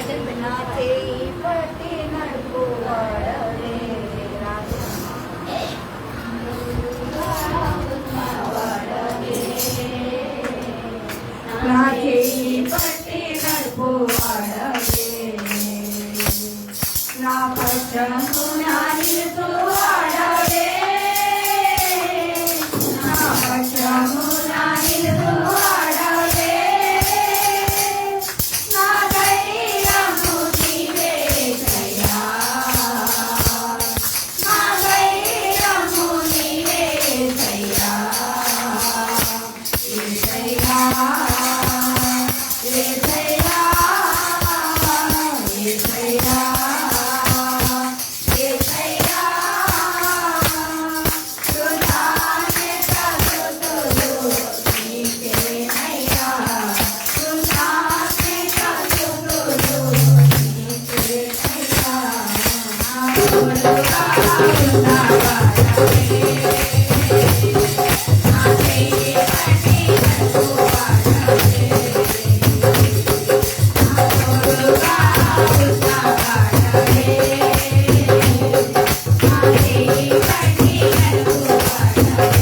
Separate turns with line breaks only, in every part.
నా చేయి పట్టి నడుపు వాడవే నా చేయి పట్టి నడుపు వాడవే నా పక్షము నా నిలుపు వాడవే నా పక్షము నా నిలుపు వాడవే నా ధైర్యము నీవేసయ్యా నా ధైర్యము నీవేసయ్యా యేసయ్యా యేసయ్యా యేసయ్యా యేసయ్యా కృతజ్ఞత స్తుతులు నీకేనయ్యా కృతజ్ఞత స్తుతులు నీకేనయ్యా నా తోడుగా ఉన్నవాడవే నా చేయి పట్టి నడుపువాడవే నా తోడుగా ఉన్నవాడవే నా చేయి పట్టి నడుపువాడవే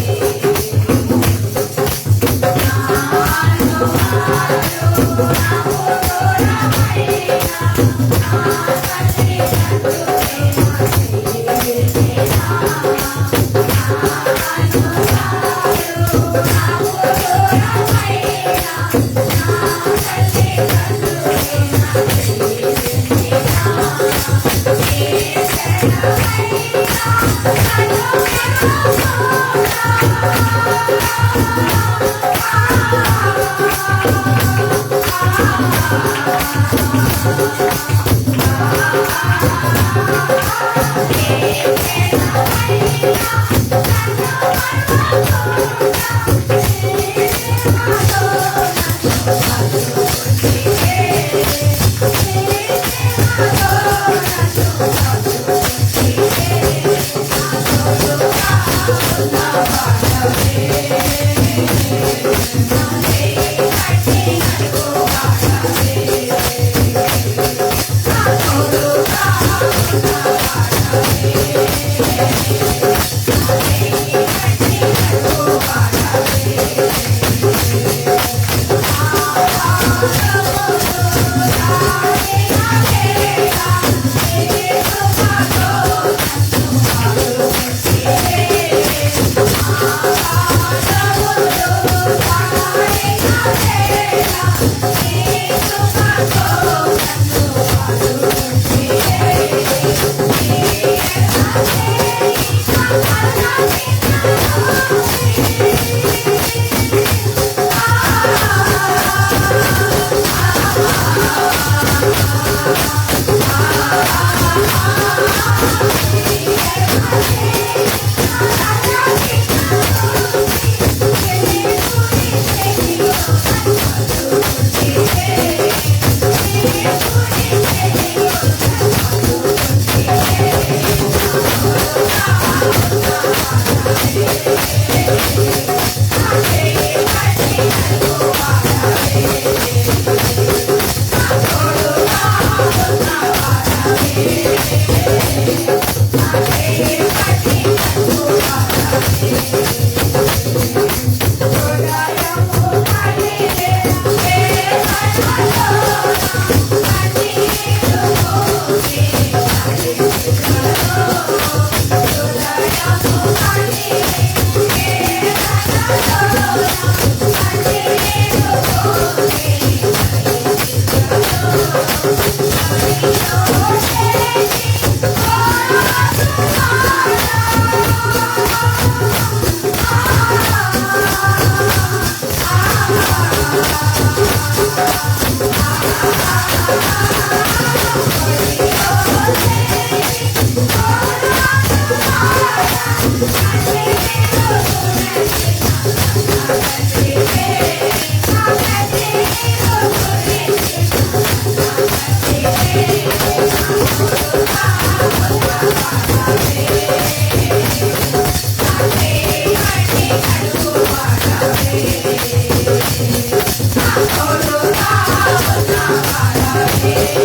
Thank you. Praise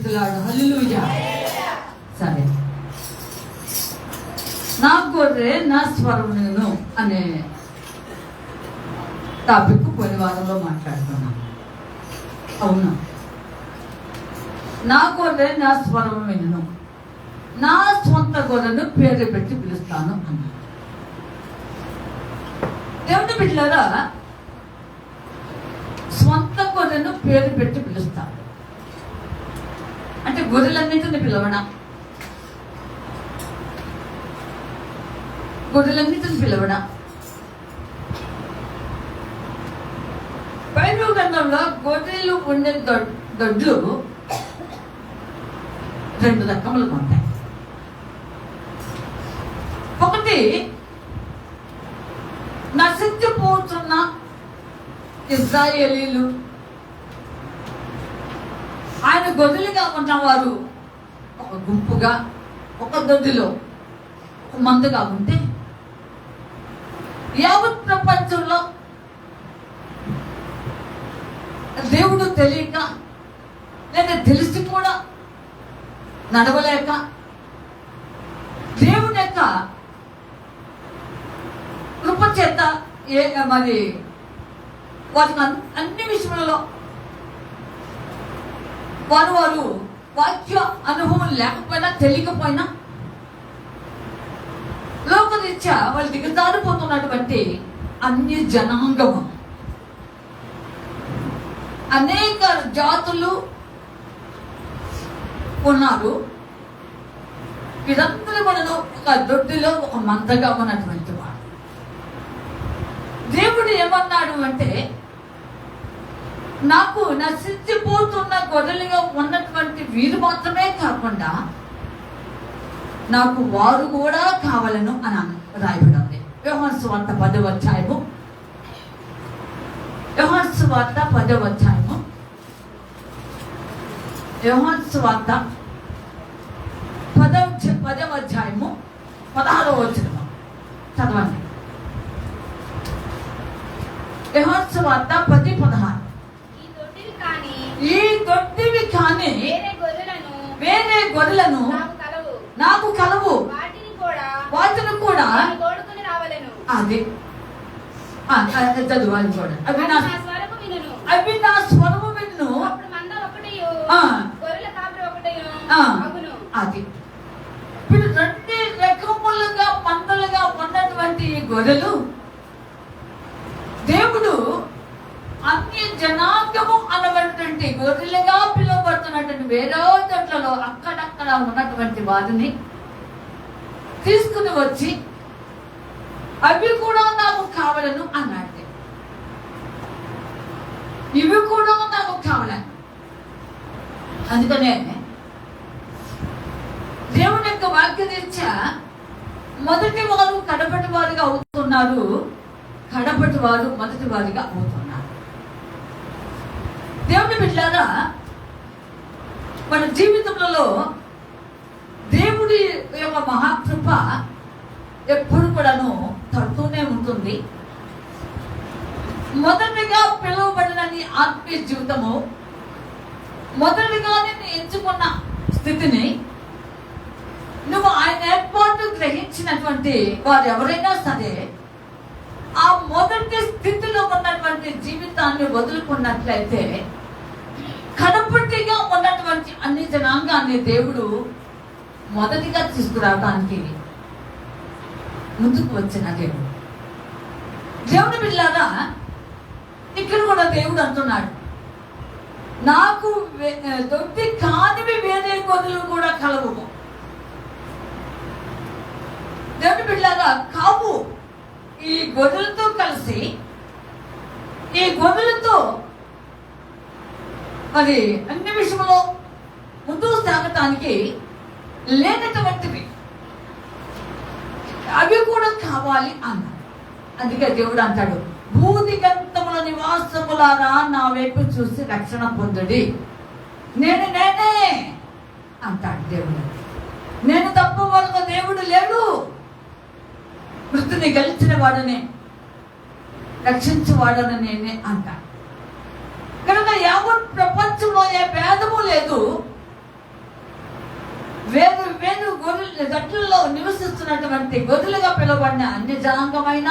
the lord. Hallelujah. సరే, నా గొర్రె నా స్వరమును అనే టాపిక్ పోయిన వారంలో మాట్లాడుతున్నాను. అవునా? నా గొర్రె నా స్వరం వినును, నా స్వంత గొర్రెను పేరు పెట్టి పిలుస్తాను అన్నాడు. దేవుని బిడ్డలారా, స్వంత గొర్రెను పేరు పెట్టి పిలుస్తాను అంటే గొర్రెలన్నింటిని పిలవడం, గొర్రెలన్నింటిని పిలవడం. బైబిల్ గ్రంథంలో గొర్రెలు ఉండే దొడ్లు 2 రకములుగా ఉంటాయి. ఒకటి నశించిపోతున్న ఇశ్రాయేలీలు, ఆయన గొర్రెలుగా ఉన్నవారు ఒక గుంపుగా ఒక దొడ్డిలో ఒక మందుగా ఉంటే, యావత్ ప్రపంచంలో దేవుడు తెలియక లేదా తెలిసి కూడా నడవలేక దేవుని యొక్క కృప చేత మరి వారికి అన్ని విషయాలలో వారు వాక్య అనుభవం లేకపోయినా తెలియకపోయినా లోకరీత్యా వాళ్ళు దిగజారిపోతున్నటువంటి అన్ని జనాంగము, అనేక జాతులు ఉన్నారు. వీరందరూ మనను ఒక దొడ్డిలో ఒక మందగా ఉన్నటువంటి వాడు. దేవుడు ఏమన్నాడు అంటే, నాకు నశించిపోతున్న గొర్రెలుగా ఉన్నటువంటి వీరు మాత్రమే కాకుండా నాకు వారు కూడా కావాలను అని రాయబడి ఉంది. యోహాను సువార్త 10వ అధ్యాయము, యోహాను సువార్త 10వ అధ్యాయము, యోహాను సువార్త 10వ అధ్యాయము 16వ వచనము చదవండి. యోహాను సువార్త 10:16. ఈ దొడ్డివి కానీ వేరే గొర్రెలను నాకు కలవు, వాటిని కూడా అది చదువు. అది కూడా అవి నా స్వరము విను. అది ఇప్పుడు 2 రకములుగా మందలుగా ఉన్నటువంటి ఈ గొర్రెలు దేవుడు అన్య జనాంగము అన్నటువంటి గొర్రెలుగా పిలువబడుతున్నటువంటి వేరే చోట్లలో అక్కడక్కడ ఉన్నటువంటి వారిని తీసుకుని వచ్చి అవి కూడా నాకు కావాలను అన్నాడు. ఇవి కూడా నాకు కావాలని. అందుకనే దేవుని యొక్క వాక్యరీత్యా మొదటి వారు కడపటి వారిగా అవుతున్నారు, కడపటి వారు మొదటి వారిగా అవుతున్నారు. దేవుని బిడ్డలారా, మన జీవితంలో దేవుడి యొక్క మహాకృప ఎప్పుడు కూడాను తడుతూనే ఉంటుంది. మొదటిగా పిలువబడిన నీ ఆత్మీయ జీవితము, మొదటిగా నేను ఎంచుకున్న స్థితిని నువ్వు ఆయన ఏర్పాటు గ్రహించినటువంటి వారు ఎవరైనా సరే ఆ మొదటి స్థితిలో ఉన్నటువంటి జీవితాన్ని వదులుకున్నట్లయితే కడపటిగా ఉన్నటువంటి అన్ని జనాంగాన్ని దేవుడు మొదటిగా తీసుకురావడానికి ముందుకు వచ్చిన దేవుడు. దేవుని బిడ్డలారా, ఇక్కడ కూడా దేవుడు అంటున్నాడు, నాకు దొడ్డి కానివి వేరే గొర్రెలు కూడా కలవు. దేవుని బిడ్డలారా, కావు. ఈ గొర్రెలతో కలిసి ఈ గొర్రెలతో మరి అన్ని విషయంలో ముందుకు సాగటానికి లేనటువంటివి అవి కూడా కావాలి అన్నాడు. అందుకే దేవుడు అంటాడు, భూదిగంతముల నివాసములారా నా వైపు చూసి రక్షణ పొందుడి. నేనే అంటాడు దేవుడు. నేను తప్ప వాళ్ళకు దేవుడు లేడు. మృతిని గెలిచిన వాడనే, రక్షించేవాడని నేనే అంటాడు. కనుక యావత్ ప్రపంచంలో ఏ భేదము లేదు. వేరు వేరు గొర్రెల్లో నివసిస్తున్నటువంటి గొర్రెలుగా పిలువబడిన అన్ని జనాంగమైన,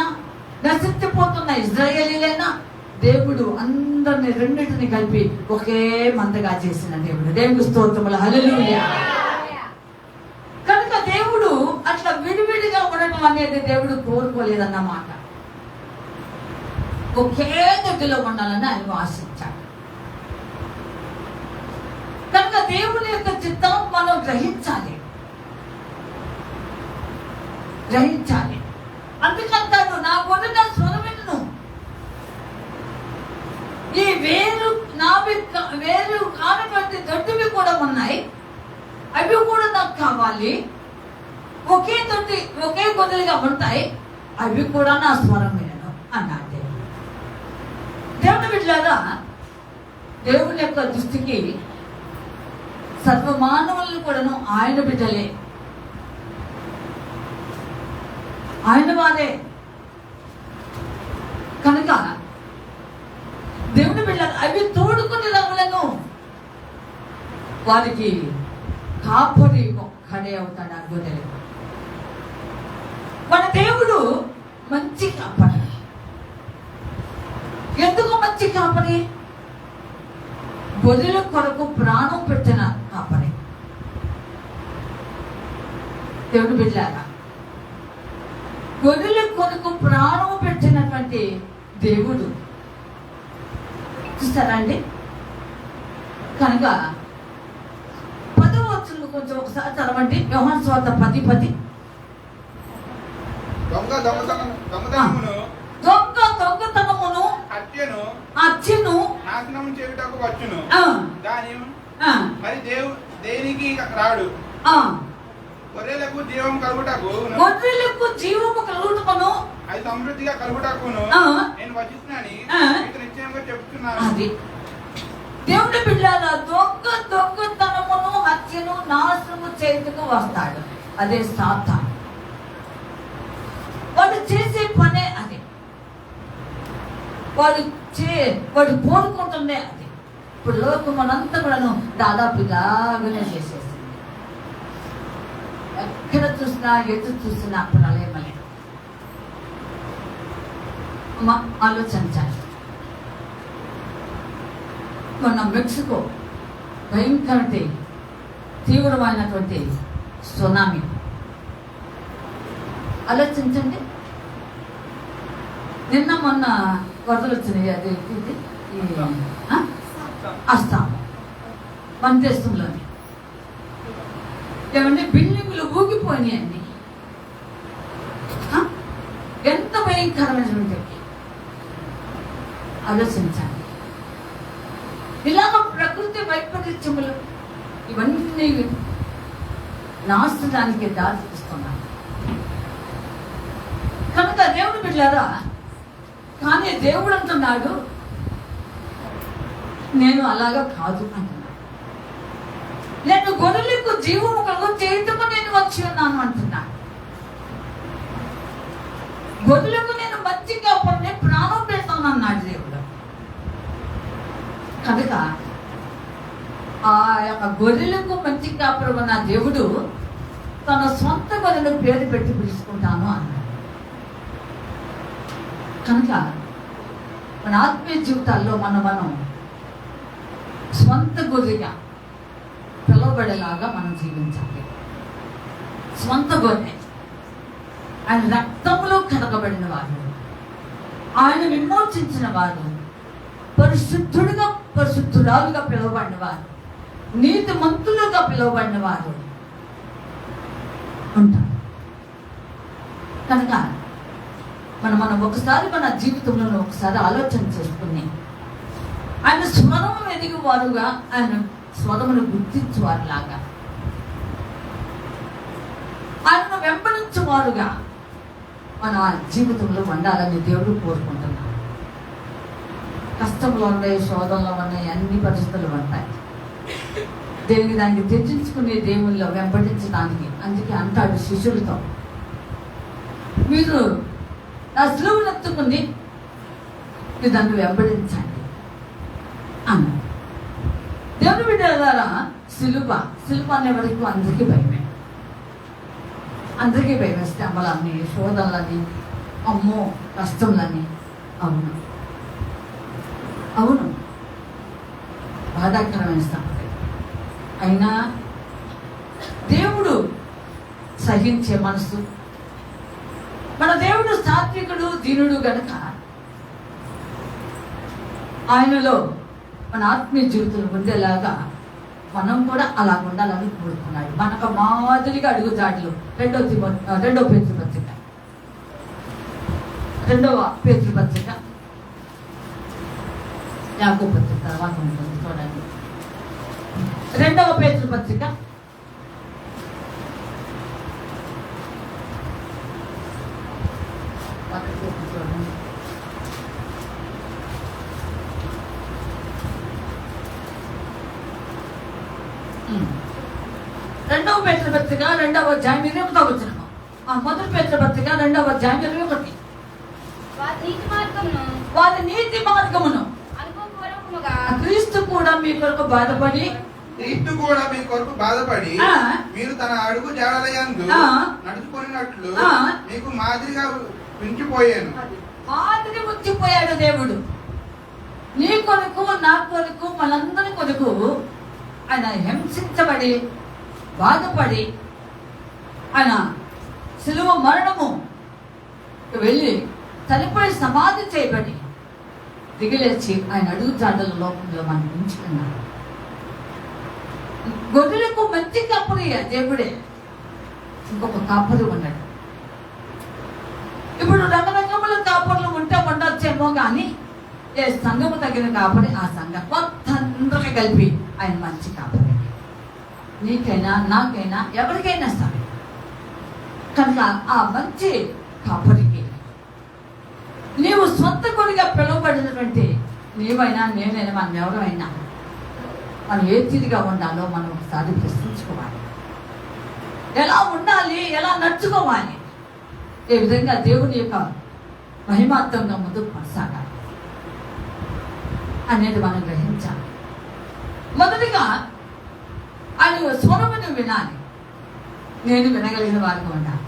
నశించిపోతున్న ఇజ్రాయేలీలైనా, దేవుడు అందరిని రెండింటిని కలిపి ఒకే మందగా చేసిన దేవుడు. దేవుని స్తోత్రములు, హల్లెలూయా. కనుక దేవుడు అట్లా విడివిడిగా ఉండటం అనేది దేవుడు కోరుకోలేదన్నమాట. ఒకే గదిలో ఉండాలని ఆయన ఆశించాడు. కనుక దేవుని యొక్క చిత్తం మనం గ్రహించాలి. అందుకంటాడు, నా గొర్రెల స్వరం వినును. ఈ వేరు కానటువంటి దొడ్డివి కూడా ఉన్నాయి, అవి కూడా నాకు కావాలి. ఒకే గొర్రెలుగా ఉంటాయి, అవి కూడా నా స్వరం వినను అన్నాడు దేవుడు. దేవుని బిడ్డలారా, దేవుని యొక్క దృష్టికి సర్వమానవులను కూడాను ఆయన బిడ్డలే, ఆయన వారే. కనుక దేవుని బిడ్డలు అవి తోడుకుని రంగులను వారికి కాపరి ఒక్కడే అవుతాడు. ఆ గొర్రెలు మన దేవుడు మంచి కాపరి. ఎందుకు మంచి కాపరి? గొర్రెల కొరకు ప్రాణం పెట్టిన కాపరి. దేవుని బిడ్డలారా, గొర్రెల కొరకు ప్రాణం పెట్టినటువంటి దేవుడు చూస్తారా అండి? కనుక 10వ వచనం కొంచెం ఒకసారి చదవండి. యోహాను సువార్త 10:10.
దొంగ
దొంగతనమును హత్యను
నాశనం చేయుటకు వచ్చును, కానీ మరి దేనికి రాడు. గొర్రెలకు జీవం కలుగుటకు అది సమృద్ధిగా కలుగుటకును నేను వచ్చినని నిశ్చయంగా చెప్తున్నాను.
అది దేవుని బిడ్డలారా, దొంగతనమును హత్యను నాశనము చేయుటకు వస్తాడు. అదే సాతాను. వాడు చేసే పనే అది. వాడు కోరుకుంటుండే అది. ఇప్పుడు లోకం మనంతా కూడాను దాదాపు ఇలాగనే చేసేసింది. ఎక్కడ చూసినా ఎటు చూసినా ప్రళయమలే. ఆలోచించాలి. మొన్న మెక్సికో భయంకరమైన తీవ్రమైనటువంటి సునామీ. ఆలోచించండి. నిన్న మొన్న వరదలు వచ్చినాయి. అది అస్సాం మన దేశంలోని ఏమంటే బిల్డింగులు ఊగిపోయినాయండి. ఎంత భయంకరమైనటువంటి ఆలోచించాలి. ఇలాగ ప్రకృతి వైపరీత్యములు ఇవన్నీ నాశనానికి దారి తీస్తున్నాయి. కనుక దేవుడు బిడ్డలారా, కానీ దేవుడు అంటున్నాడు, నేను అలాగా కాదు అంటున్నాడు. నేను గొర్రెలకు జీవము కలుగు చేయుటకు నేను వచ్చి ఉన్నాను అంటున్నాడు. గొర్రెలకు నేను మంచిగా పడిన ప్రాణం పెడతాను అన్నాడు దేవుడు. కనుక ఆ యొక్క గొర్రెలకు మంచి కాపురం ఉన్న దేవుడు తన సొంత గొర్రెలకు పేరు పెట్టి పిలుచుకుంటాను అన్నాడు. కనుక మన ఆత్మీయ జీవితాల్లో మనం స్వంత గొర్రెగా పిలువబడేలాగా మనం జీవించాలి. స్వంత గొర్రె, ఆయన రక్తంలో కడగబడిన వారు, ఆయన విమోచించిన వారు, పరిశుద్ధురాలుగా పిలువబడిన వారు, నీతిమంతులుగా పిలువబడిన వారు ఉంటారు. కనుక మనం ఒకసారి మన జీవితంలో ఒకసారి ఆలోచన చేసుకుని ఆయన స్వరము ఎదిగి వారుగా, ఆయన స్వరమును గుర్తించేవారులాగా, ఆయనను వెంబడించేవారుగా మన జీవితంలో ఉండాలని దేవుడు కోరుకుంటున్నాడు. కష్టంలో ఉన్నాయి, శోధనలో ఉన్నాయి, అన్ని పరిస్థితులు ఉంటాయి. దానికి తెచ్చించుకునే దేవుళ్ళలో వెంబడించడానికి. అందుకే అంటాడు శిష్యులతో, మీరు నా సిలువను ఎత్తుకుని మీరు నన్ను వెంబడించండి అన్న. దేవుని బిడ్డలారా, సిలువ అనే వరకు అందరికీ భయమే. అందరికీ భయం, శ్రమలని, శోధనలని, అమ్మో కష్టంలని. అవును అవును, బాధాకరమైన సంగతి. అయినా దేవుడు సహించే మనసు, మన దేవుడు సాత్వికుడు, దీనుడు గనుక ఆయనలో మన ఆత్మీయ జీవితం ఉండేలాగా మనం కూడా అలా ఉండాలని కోరుకున్నాడు. మనకు మాదిరిగా అడుగుజాడలు. రెండవ పేతురు పత్రిక యాకోబు పత్రిక తర్వాత ఉంటుంది చూడండి. రెండవ పేతురు పత్రిక చూడండి. రెండవ పేతురు పత్రిక 2వ అధ్యాయం 21వ వచనం. మొదటి పేతురు పత్రిక 2వ అధ్యాయం 21. వారి నీతి మార్గమును క్రీస్తు కూడా మీ కొరకు బాధపడి
మీరు తన అడుగు జాడలయందు నడుచుకున్నట్లు మీకు మాదిరిగా ఉంచిపోయాను.
మాదిరి ఉంచిపోయాడు దేవుడు. నీ కొరకు, నా కొరకు, మనందరి కొరకు ఆయన హింసించబడి బాధపడి ఆయన సిలువ మరణము వెళ్ళి చనిపోయి సమాధి చేయబడి దిగిలేచి ఆయన అడుగు జాడల లోకంలో మనం ఉంచుకున్నాడు. గొర్రెలకు మంచి కాపరి దేవుడే, ఇంకొక కాపరి ఉన్నాడు. ఇప్పుడు రకరకముల కాపర్లు ఉంటే ఉండొచ్చేమో కానీ ఏ సంఘము తగిన కాపరి ఆ సంఘం మొత్తందరికీ కలిపి ఆయన మంచి కాపరి. నీకైనా, నాకైనా, ఎవరికైనా సరే. కనుక ఆ మంచి కాపరికి నీవు సొంత కొడిగా పిలువబడినటువంటి నీవైనా, నేనైనా, మనం ఎవరైనా మనం ఏ తీరుగా ఉండాలో మనం ఒకసారి ప్రశ్నించుకోవాలి. ఎలా ఉండాలి, ఎలా నడుచుకోవాలి, ఏ విధంగా దేవుని యొక్క మహిమాత్మంగా ముందుకు కొనసాగాలి అనేది మనం గ్రహించాలి. మొదటిగా ఆయన స్వరమును వినాలి. నేను వినగలిగిన వారికి ఉండాలి.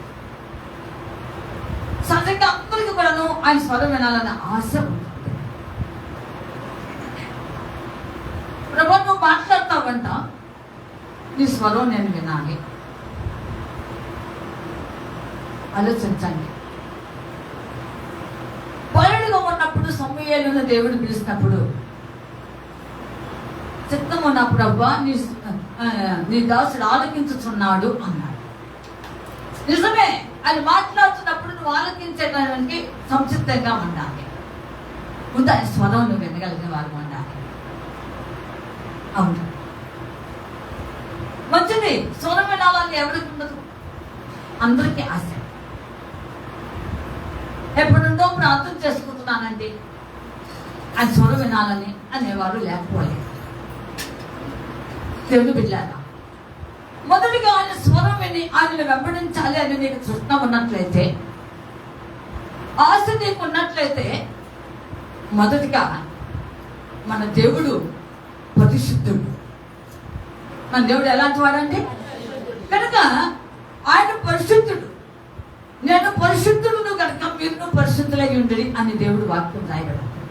సహజంగా అందరికీ కూడాను ఆయన స్వరం వినాలన్న ఆశ ఉంటుంది. ప్రభు నువ్వు మాట్లాడతావంట, నీ స్వరం నేను వినాలి. ఆలోచించండి. పౌరుడిగా ఉన్నప్పుడు సమూయేలును దేవుడు పిలిచినప్పుడు చిత్తం ఉన్నప్పుడు అబ్బా నీ దాసుడు ఆలకించుచున్నాడు అన్నాడు. నిజమే, ఆయన మాట్లాడుతున్నప్పుడు నువ్వు ఆలకించేదానికి సంసిద్ధంగా ఉండాలి. ముందు ఆయన స్వరం నువ్వు వినగలిగిన వారు ఉండాలి. అవును, మంచిది. స్వరం వినాలని ఎవరికి ఉండదు? అందరికీ ఆశ. ఎప్పుడుందో ప్రార్థన చేసుకుంటున్నానండి, ఆయన స్వరం వినాలని అనేవారు లేకపోలేదు. తెలుగు బిడ్డలారా, మొదటిగా ఆయన స్వరం విని ఆయనను వెంబడించాలి అని నీకు తృష్ణ ఉన్నట్లయితే, ఆశ నీకు ఉన్నట్లయితే, మొదటిగా మన దేవుడు పరిశుద్ధుడు. మన దేవుడు ఎలాంటి వాడండి? కనుక ఆయన పరిశుద్ధుడు. నేను పరిశుద్ధుడు కనుక మీరు పరిశుద్ధులై ఉండి అని దేవుడు వాక్యం రాయబడింది.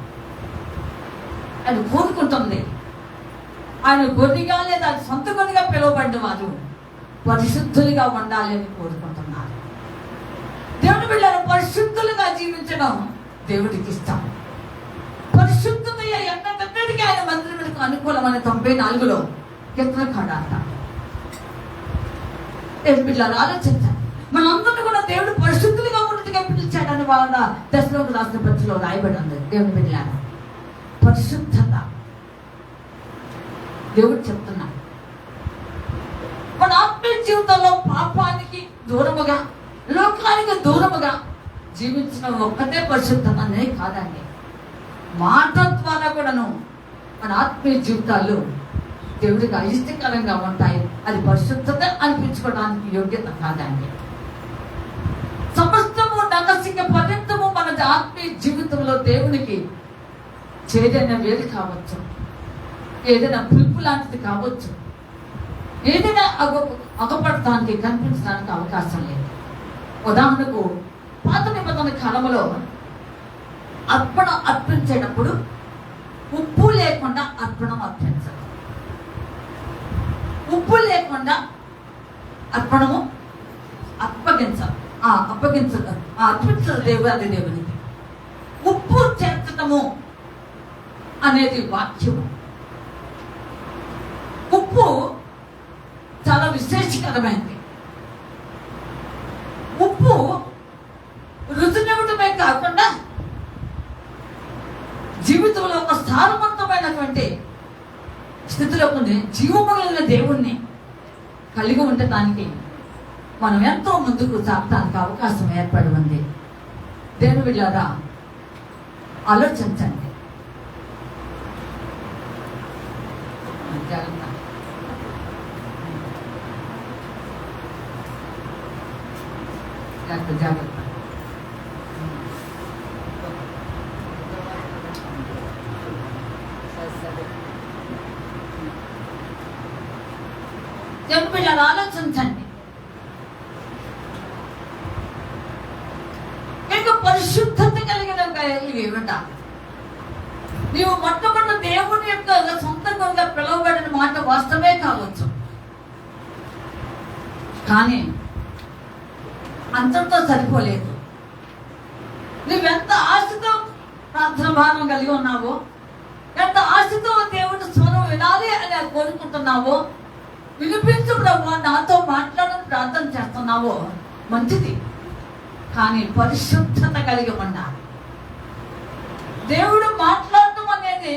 ఆయన కోరుకుంటుంది. ఆయన గొర్రెగా లేదా సొంత గొర్రెగా పిలువబడిన వారు పరిశుద్ధులుగా ఉండాలి అని కోరుకుంటున్నారు. దేవుని బిడ్డలు పరిశుద్ధులుగా జీవించడం దేవుడికి ఇష్టం. పరిశుద్ధత ఎన్నటికీ ఆయన మందిరములకు అనుకూలమైన 94లో కీర్తనకారుడు అంటాడు. దేవుని బిడ్డలు ఆలోచించాలి. మనందరినీ కూడా దేవుడు పరిశుద్ధులుగా ఉన్నట్టుగా పిలిచాడని వాళ్ళ దశలోకి రాసిన పత్రికలో రాయబడి ఉంది. దేవుని బిడ్డలు పరిశుద్ధత దేవుడు చెప్తున్నాడు. మన ఆత్మీయ జీవితంలో పాపానికి దూరముగా, లోకానికి దూరముగా జీవించడం ఒక్కటే పరిశుద్ధత అనేది కాదండి. మాట ద్వారా కూడాను మన ఆత్మీయ జీవితాలు దేవుడికి అయిష్టకరంగా ఉంటాయి. అది పరిశుద్ధత అనిపించుకోవడానికి యోగ్యత కాదండి. సమస్తము నరసింహ పర్యంతము మన ఆత్మీయ జీవితంలో దేవునికి చేదైన వేది కావచ్చు, ఏదైనా పులుపు లాంటిది కావచ్చు, ఏదైనా అగపడటానికి కనిపించడానికి అవకాశం లేదు. ఉదాహరణకు పాత నిబంధన కాలంలో అర్పణ అర్పించేటప్పుడు ఉప్పు లేకుండా అర్పణం అర్పించదు. ఉప్పు లేకుండా అర్పణము అర్పించదు దేవుడి దేవునికి. ఉప్పు చేర్చటము అనేది వాక్యము. ఉప్పు చాలా విశేషకరమైనది. ఉప్పు రుచినివ్వటమే కాకుండా జీవితంలో ఒక సారవంతమైనటువంటి స్థితిలో ఉంది. జీవములైన దేవుణ్ణి కలిగి ఉండటానికి మనం ఎంతో ముందుకు సాగటానికి అవకాశం ఏర్పడి ఉంది. దేవుని బిడ్డలారా, ఆలోచించండి. జాగ్రత్త. జాగ్రత్త. దేవుని బిడ్డలారా, ఆలోచించండి. ఇంకా పరిశుద్ధత కలిగిన ఏమిట? నీవు మొట్టమొదటి దేవుని యొక్క సొంతంగా పిలువబడిన మాట వాస్తవమే కావచ్చు, కానీ అంతటితో సరిపోలేదు. నువ్వెంత ఆశతో ప్రార్థన భావం కలిగి ఉన్నావో, ఎంత ఆశతో దేవుడి స్వరం వినాలి అని కోరుకుంటున్నావో, వినిపించు ప్రభు నాతో మాట్లాడని ప్రార్థన చేస్తున్నావో మంచిది, కానీ పరిశుద్ధత కలిగి ఉండాలి. దేవుడు మాట్లాడటం అనేది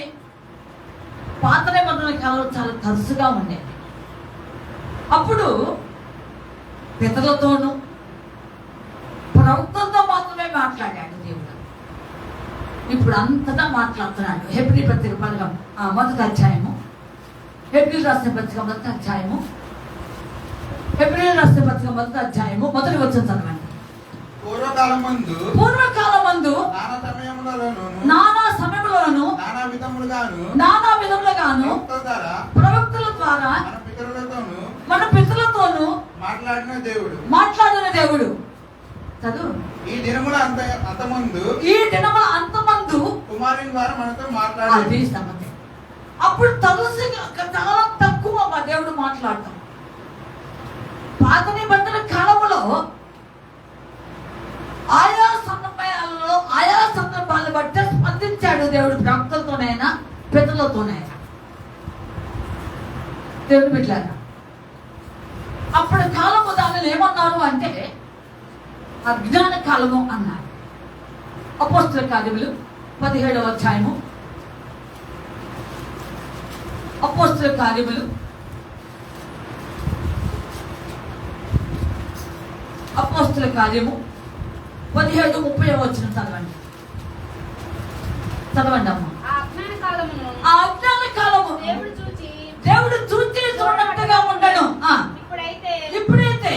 పాత నిబంధన కాలంలో చాలా తరచుగా ఉండేది. అప్పుడు పితరులతోనూ ప్రవక్తలతో మాత్రమే మాట్లాడాడు దేవుడు. ఇప్పుడు అంతటా మాట్లాడుతున్నాడు. హెబ్రీ పత్రిక 1వ అధ్యాయము, హెబ్రీ రాసిన పత్రిక 1వ అధ్యాయము, హెబ్రీ రాసిన పత్రిక 1వ అధ్యాయము మొదటి వచనం చదవండి. పూర్వకాలమందు నానా సమయములోను నానా విధములుగాను ప్రవక్తల ద్వారా మన పితరులతోను మాట్లాడిన దేవుడు. చదువు.
ఈ దినముల అంతమందు కుమారుని ద్వారా మనతో మాట్లాడాడు.
అప్పుడు తలసి చాలా తక్కువ దేవుడు మాట్లాడటం. పాత నిబంధన కాలంలో ఆయా సమయాలలో ఆయా సందర్భాలను బట్టి స్పందించాడు దేవుడు, ప్రవక్తలతోనైనా పితరులతోనైనా. దేవుడు బిడ్డలారా, అప్పటి కాలము దానిని ఏమన్నారు అంటే అజ్ఞాన కాలము అన్నారు. అపోస్తల కార్యములు 17వ అధ్యాయము, అపోస్తల కార్యములు 17:30 వచనం చదవండి. చదవండి అమ్మ.
ఆ అజ్ఞాన
కాలము దేవుడు చూచి చూడనట్టుగా ఉండడు. ఇప్పుడైతే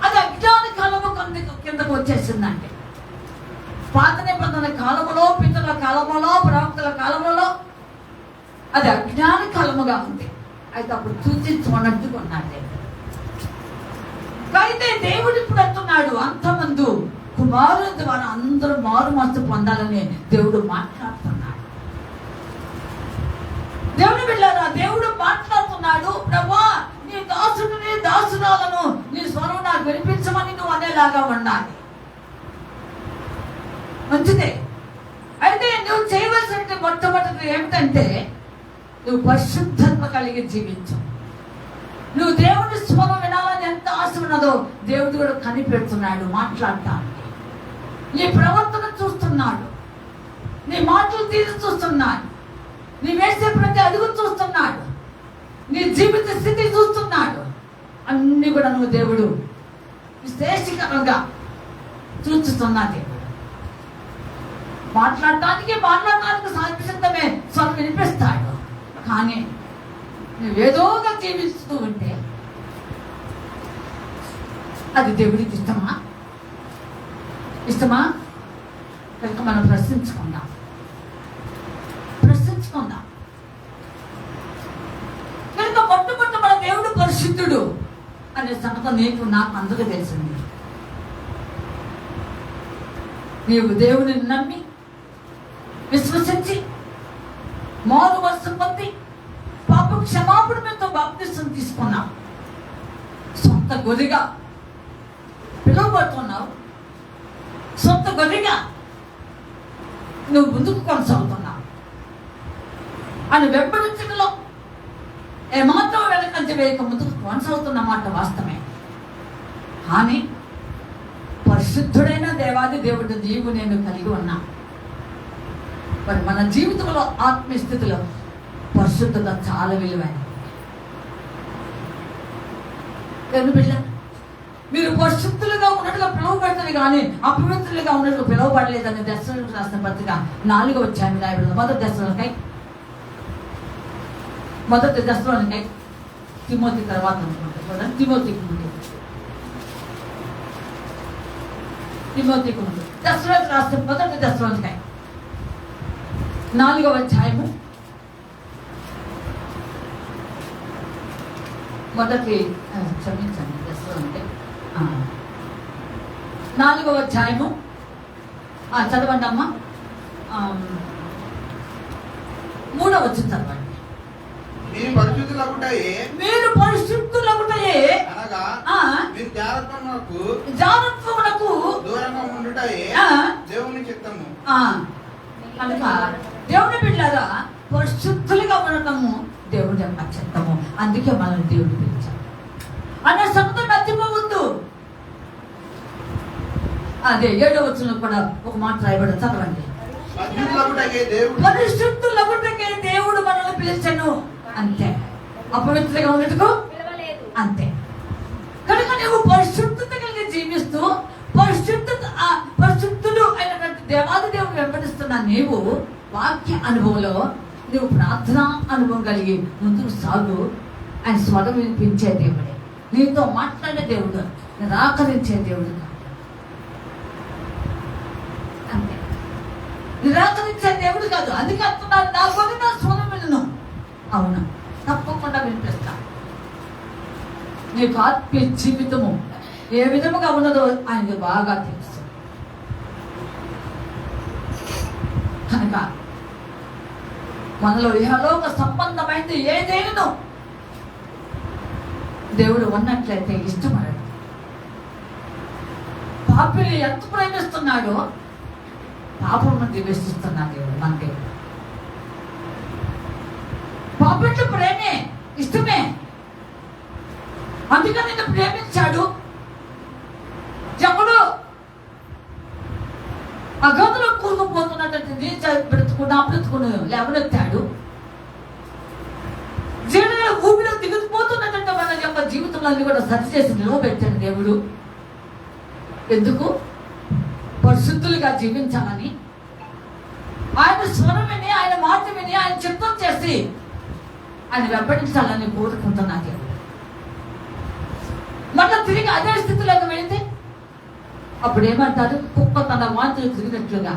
అది అజ్ఞాన కాలము కిందకు వచ్చేసిందండి. పాత నిబంధన కాలములో, పితరుల కాలములో, ప్రవక్తల కాలములో అది అజ్ఞాన కాలముగా ఉంది. అయితే అప్పుడు చూసి చూడనట్టుగా ఉన్నాడు. అయితే దేవుడు ఇప్పుడు అంటున్నాడు, అంతమందు కుమారుల ద్వారా అందరూ మారు మనసు పొందాలని దేవుడు మాట్లాడుతున్నాడు. దేవుడు బిడ్డలారా, దేవుడు మాట్లాడుతున్నాడు. ప్రభువా, నీ దాసుడిని దాసురాలను నీ స్వరం నాకు వినిపించమని నువ్వు అనేలాగా ఉండాలి. మంచిదే. అయితే నువ్వు చేయవలసిన మొట్టమొదటి ఏమిటంటే నువ్వు పరిశుద్ధత కలిగి జీవించు. నువ్వు దేవుడి స్వరం వినాలని ఎంత ఆశ ఉన్నదో దేవుడు కూడా కనిపెడుతున్నాడు మాట్లాడటానికి. నీ ప్రవర్తన చూస్తున్నాడు, నీ మాటలు తీసి చూస్తున్నాడు, నీ వేసే ప్రతి అడుగు చూస్తున్నాడు, నీ జీవిత స్థితి చూస్తున్నాడు. అన్ని కూడా నువ్వు దేవుడు విశేషకరంగా చూస్తున్నాడు. మాట్లాడటానికి సాధ్యమే స్వరం వినిపిస్తాడు. కానీ నువ్వేదోగా జీవిస్తూ ఉంటే అది దేవుడికి ఇష్టమా? ఇష్టమా? కనుక మనం ప్రశ్నించుకుందాం. కనుక మొట్టమొదటి మన దేవుడు పరిశుద్ధుడు అనే సంగతి నీకు నాకు అందరూ తెలిసింది. నీవు దేవుని నమ్మి విశ్వసించి మారు మనసు పొంది పాప క్షమాపణ మీతో బాప్తిసం తీసుకున్నావు. సొంత గొర్రెగా పిలువబడుతున్నావు. సొంత గొర్రెగా నువ్వు ముందుకు కొనసాగుతున్నావు. అని వెంబడించడంలో ఏమాత్రం వెనకంజ వేయక ముందుకు కొనసాగుతున్న మాట వాస్తవమే. కానీ పరిశుద్ధుడైన దేవాది దేవుడు నీవు నేను కలిగి ఉన్నా. మరి మన జీవితంలో ఆత్మీయ స్థితిలో పరిశుద్ధత చాలా విలువైనది. బిడ్డ, మీరు పరిశుద్ధులుగా ఉన్నట్టుగా పిలువబడుతుంది కానీ అపవిత్రులుగా ఉన్నట్టుగా పిలువబడలేదని దశలోనికి రాసిన పత్రిక 4వ అధ్యాయం రాయబడింది. మొదటి దశలోనికై తిమోతి తర్వాత అనుకుంటే తిమోతికి ముందు దశలోనికి రాసిన మొదటి దశలోనికై 4వ అధ్యాయము మొదటి క్షమించండి దశలోనికై 4వ అధ్యాయము చదవండి అమ్మా. 3వ వచనం చదవండి.
మీరు పరిశుద్ధులగుటయే
అనగా
మీరు
జారత్వమునకు
దూరంగా ఉండుటయే దేవుని చిత్తము.
కనుక దేవుని బిడ్డలారా, పరిశుద్ధులుగా ఉండటము దేవుడి యొక్క చిత్తము. అందుకే మనల్ని దేవుడు పిలిచాడు అనే సంగతి మర్చిపోవద్దు. అదే 7వ వచనంలో కూడా ఒక మాట రాయబడి చదవండి. పరిశుద్ధులగుటకే దేవుడు మనల్ని పిలిచాను. అంతే. అపవిత్రంగా ఉన్నట్టుకు అంతే. కనుక నువ్వు పరిశుద్ధత కలిగి జీవిస్తూ పరిశుద్ధుడు అయినటువంటి దేవాది దేవుడు వెంబడిస్తున్న నీవు వాక్య అనుభవంలో నువ్వు ప్రార్థనా అనుభవం కలిగి ముందుకు సాగు. ఆయన స్వరం వినిపించే దేవుడే, నీతో మాట్లాడే దేవుడు, నిరాకరించే దేవుడు కాదు. అంతే, నిరాకరించే దేవుడు కాదు. అందుకే అంటున్నాడు, నా కొద్ది నా స్వరం విను. అవును, తప్పకుండా వినిపిస్తా. నీకు ఆత్మీయ జీవితము ఏ విధముగా ఉన్నదో ఆయనకు బాగా తెలుసు. కనుక మనలో ఇహలోక సంబంధమైంది ఏదైనా దేవుడు ఉన్నట్లయితే ఇష్టపడడు. పాపిని ఎంత ప్రేమిస్తున్నాడో పాపం ద్వేషిస్తున్నాడు దేవుడు. మన దేవుడు పాపంలో ప్రేమే, ఇష్టమే. అందుకని నిన్ను ప్రేమించాడు. ఎవడు అగదులో కూరుకుపోతున్నట్టు బ్రతుకును లేవనెత్తాడు. జీవనంలో భూమిలో దిగుతుపోతున్నట్టు మన యొక్క జీవితంలో కూడా సరి చేసి నిలవబెట్టాడు దేవుడు. ఎందుకు? పరిశుద్ధులుగా జీవించాలని, ఆయన స్వరం విని, ఆయన మాట విని, ఆయన చిత్తం చేసి ఆయన వెంబడించాలని కోరుకుంటున్నా దేవుడు. మళ్ళీ తిరిగి అదే స్థితిలోకి వెళితే అప్పుడు ఏమంటారు? కుక్క తన వాంతులు తిరిగినట్లుగా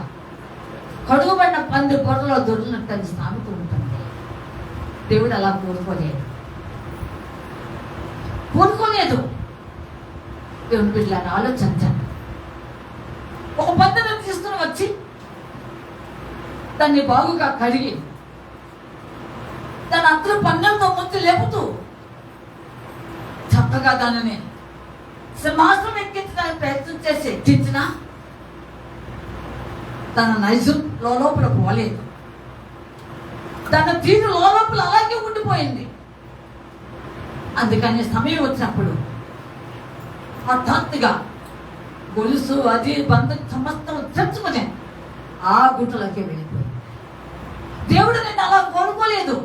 కడుగుబడిన పంది పొరలో దొరికినట్టు అది సాగుతూ ఉంటుంది. దేవుడు అలా కోరుకోలేదు. దేవుని బిడ్డలారా, ఆలోచించండి. ఒక పందిని తీసుకుని వచ్చి దాన్ని బాగుగా కడిగి దాని అందరూ పన్నెండుతో ముందు లేపుతూ చక్కగా దానిని సింహాసనం ఎక్కించడానికి ప్రయత్నం చేసి ఎక్కించిన తన నైజం లోపల పోలేదు. తన తీరు లోపల అలాగే ఉండిపోయింది. అందుకని సమయం వచ్చినప్పుడు హఠాత్తుగా గొలుసు అది బంధం సమస్తం తెచ్చుకుని ఆ గుట్టలోకి వెళ్ళిపోయింది. దేవుడు నిన్ను అలా కోరుకోలేదు.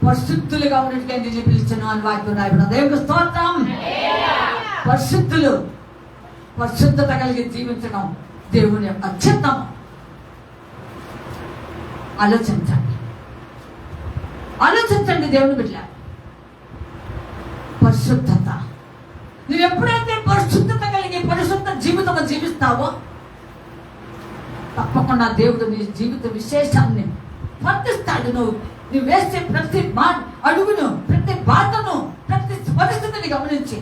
పరిశుద్ధులుగా ఉన్నట్టుగా నిన్ను పిలిచాను అని వాక్యం రాయబడింది. దేవునికి స్తోత్రం. పరిశుద్ధులు, పరిశుద్ధత కలిగి జీవించడం దేవుని యొక్క చిత్తం. ఆలోచించండి దేవుని బిడ్డ. పరిశుద్ధత, నువ్వు ఎప్పుడైతే పరిశుద్ధత తప్పకుండా దేవుడు నీ జీవిత విశేషాన్ని వర్తిస్తాడు. నువ్వు వేసే ప్రతి అడుగును, ప్రతి బాటను, ప్రతి పరిస్థితిని గమనించి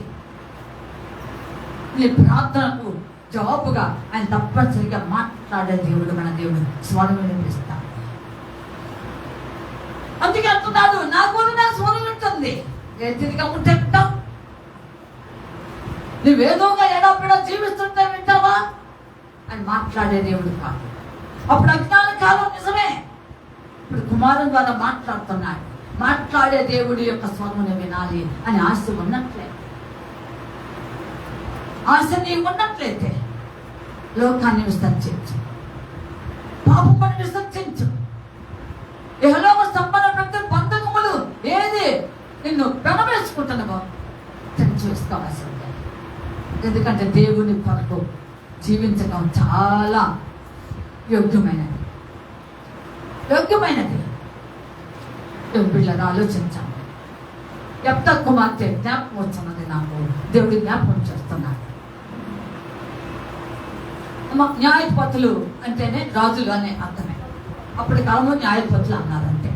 నీ ప్రార్థనకు జవాబుగా ఆయన తప్పనిసరిగా మాట్లాడే దేవుడు మన దేవుడు స్వరం వినిపిస్తాడు. అందుకే అంటున్నాడు, నా కూడా నా స్వరం ఉంటుంది. ఏదిగా ఉంటే వింటావు. నువ్వేదోగా ఎడాపిడా జీవిస్తుంటే వింటావా అని మాట్లాడే దేవుడు కాదు. అప్పుడు అజ్ఞాన కాలం నిజమే. ఇప్పుడు కుమారుని ద్వారా మాట్లాడుతున్నాడు. మాట్లాడే దేవుడి యొక్క స్వరమును వినాలి అని ఆశ ఉన్నట్లే, ఆశ నీకు ఉన్నట్లయితే లోకాన్ని విసర్జించు, పాపమును విసర్జించు. ఇహలోక సంపన్న ప్రతి బంధకములు ఏది నిన్ను పెనవేసుకుంటున్నావో చూసుకోవాల్సి ఉంది. ఎందుకంటే దేవుని కొరకు జీవించడం చాలా యోగ్యమైనది. పిల్లలు ఆలోచించాలి. యెఫ్తా కుమార్తె జ్ఞాపకం వచ్చినది నాకు. దేవుడి జ్ఞాపకం చేస్తున్నాడు. న్యాయపతులు అంటేనే రాజులు అనే అర్థమే. అప్పటి కాలంలో న్యాయపతులు అన్నారంటే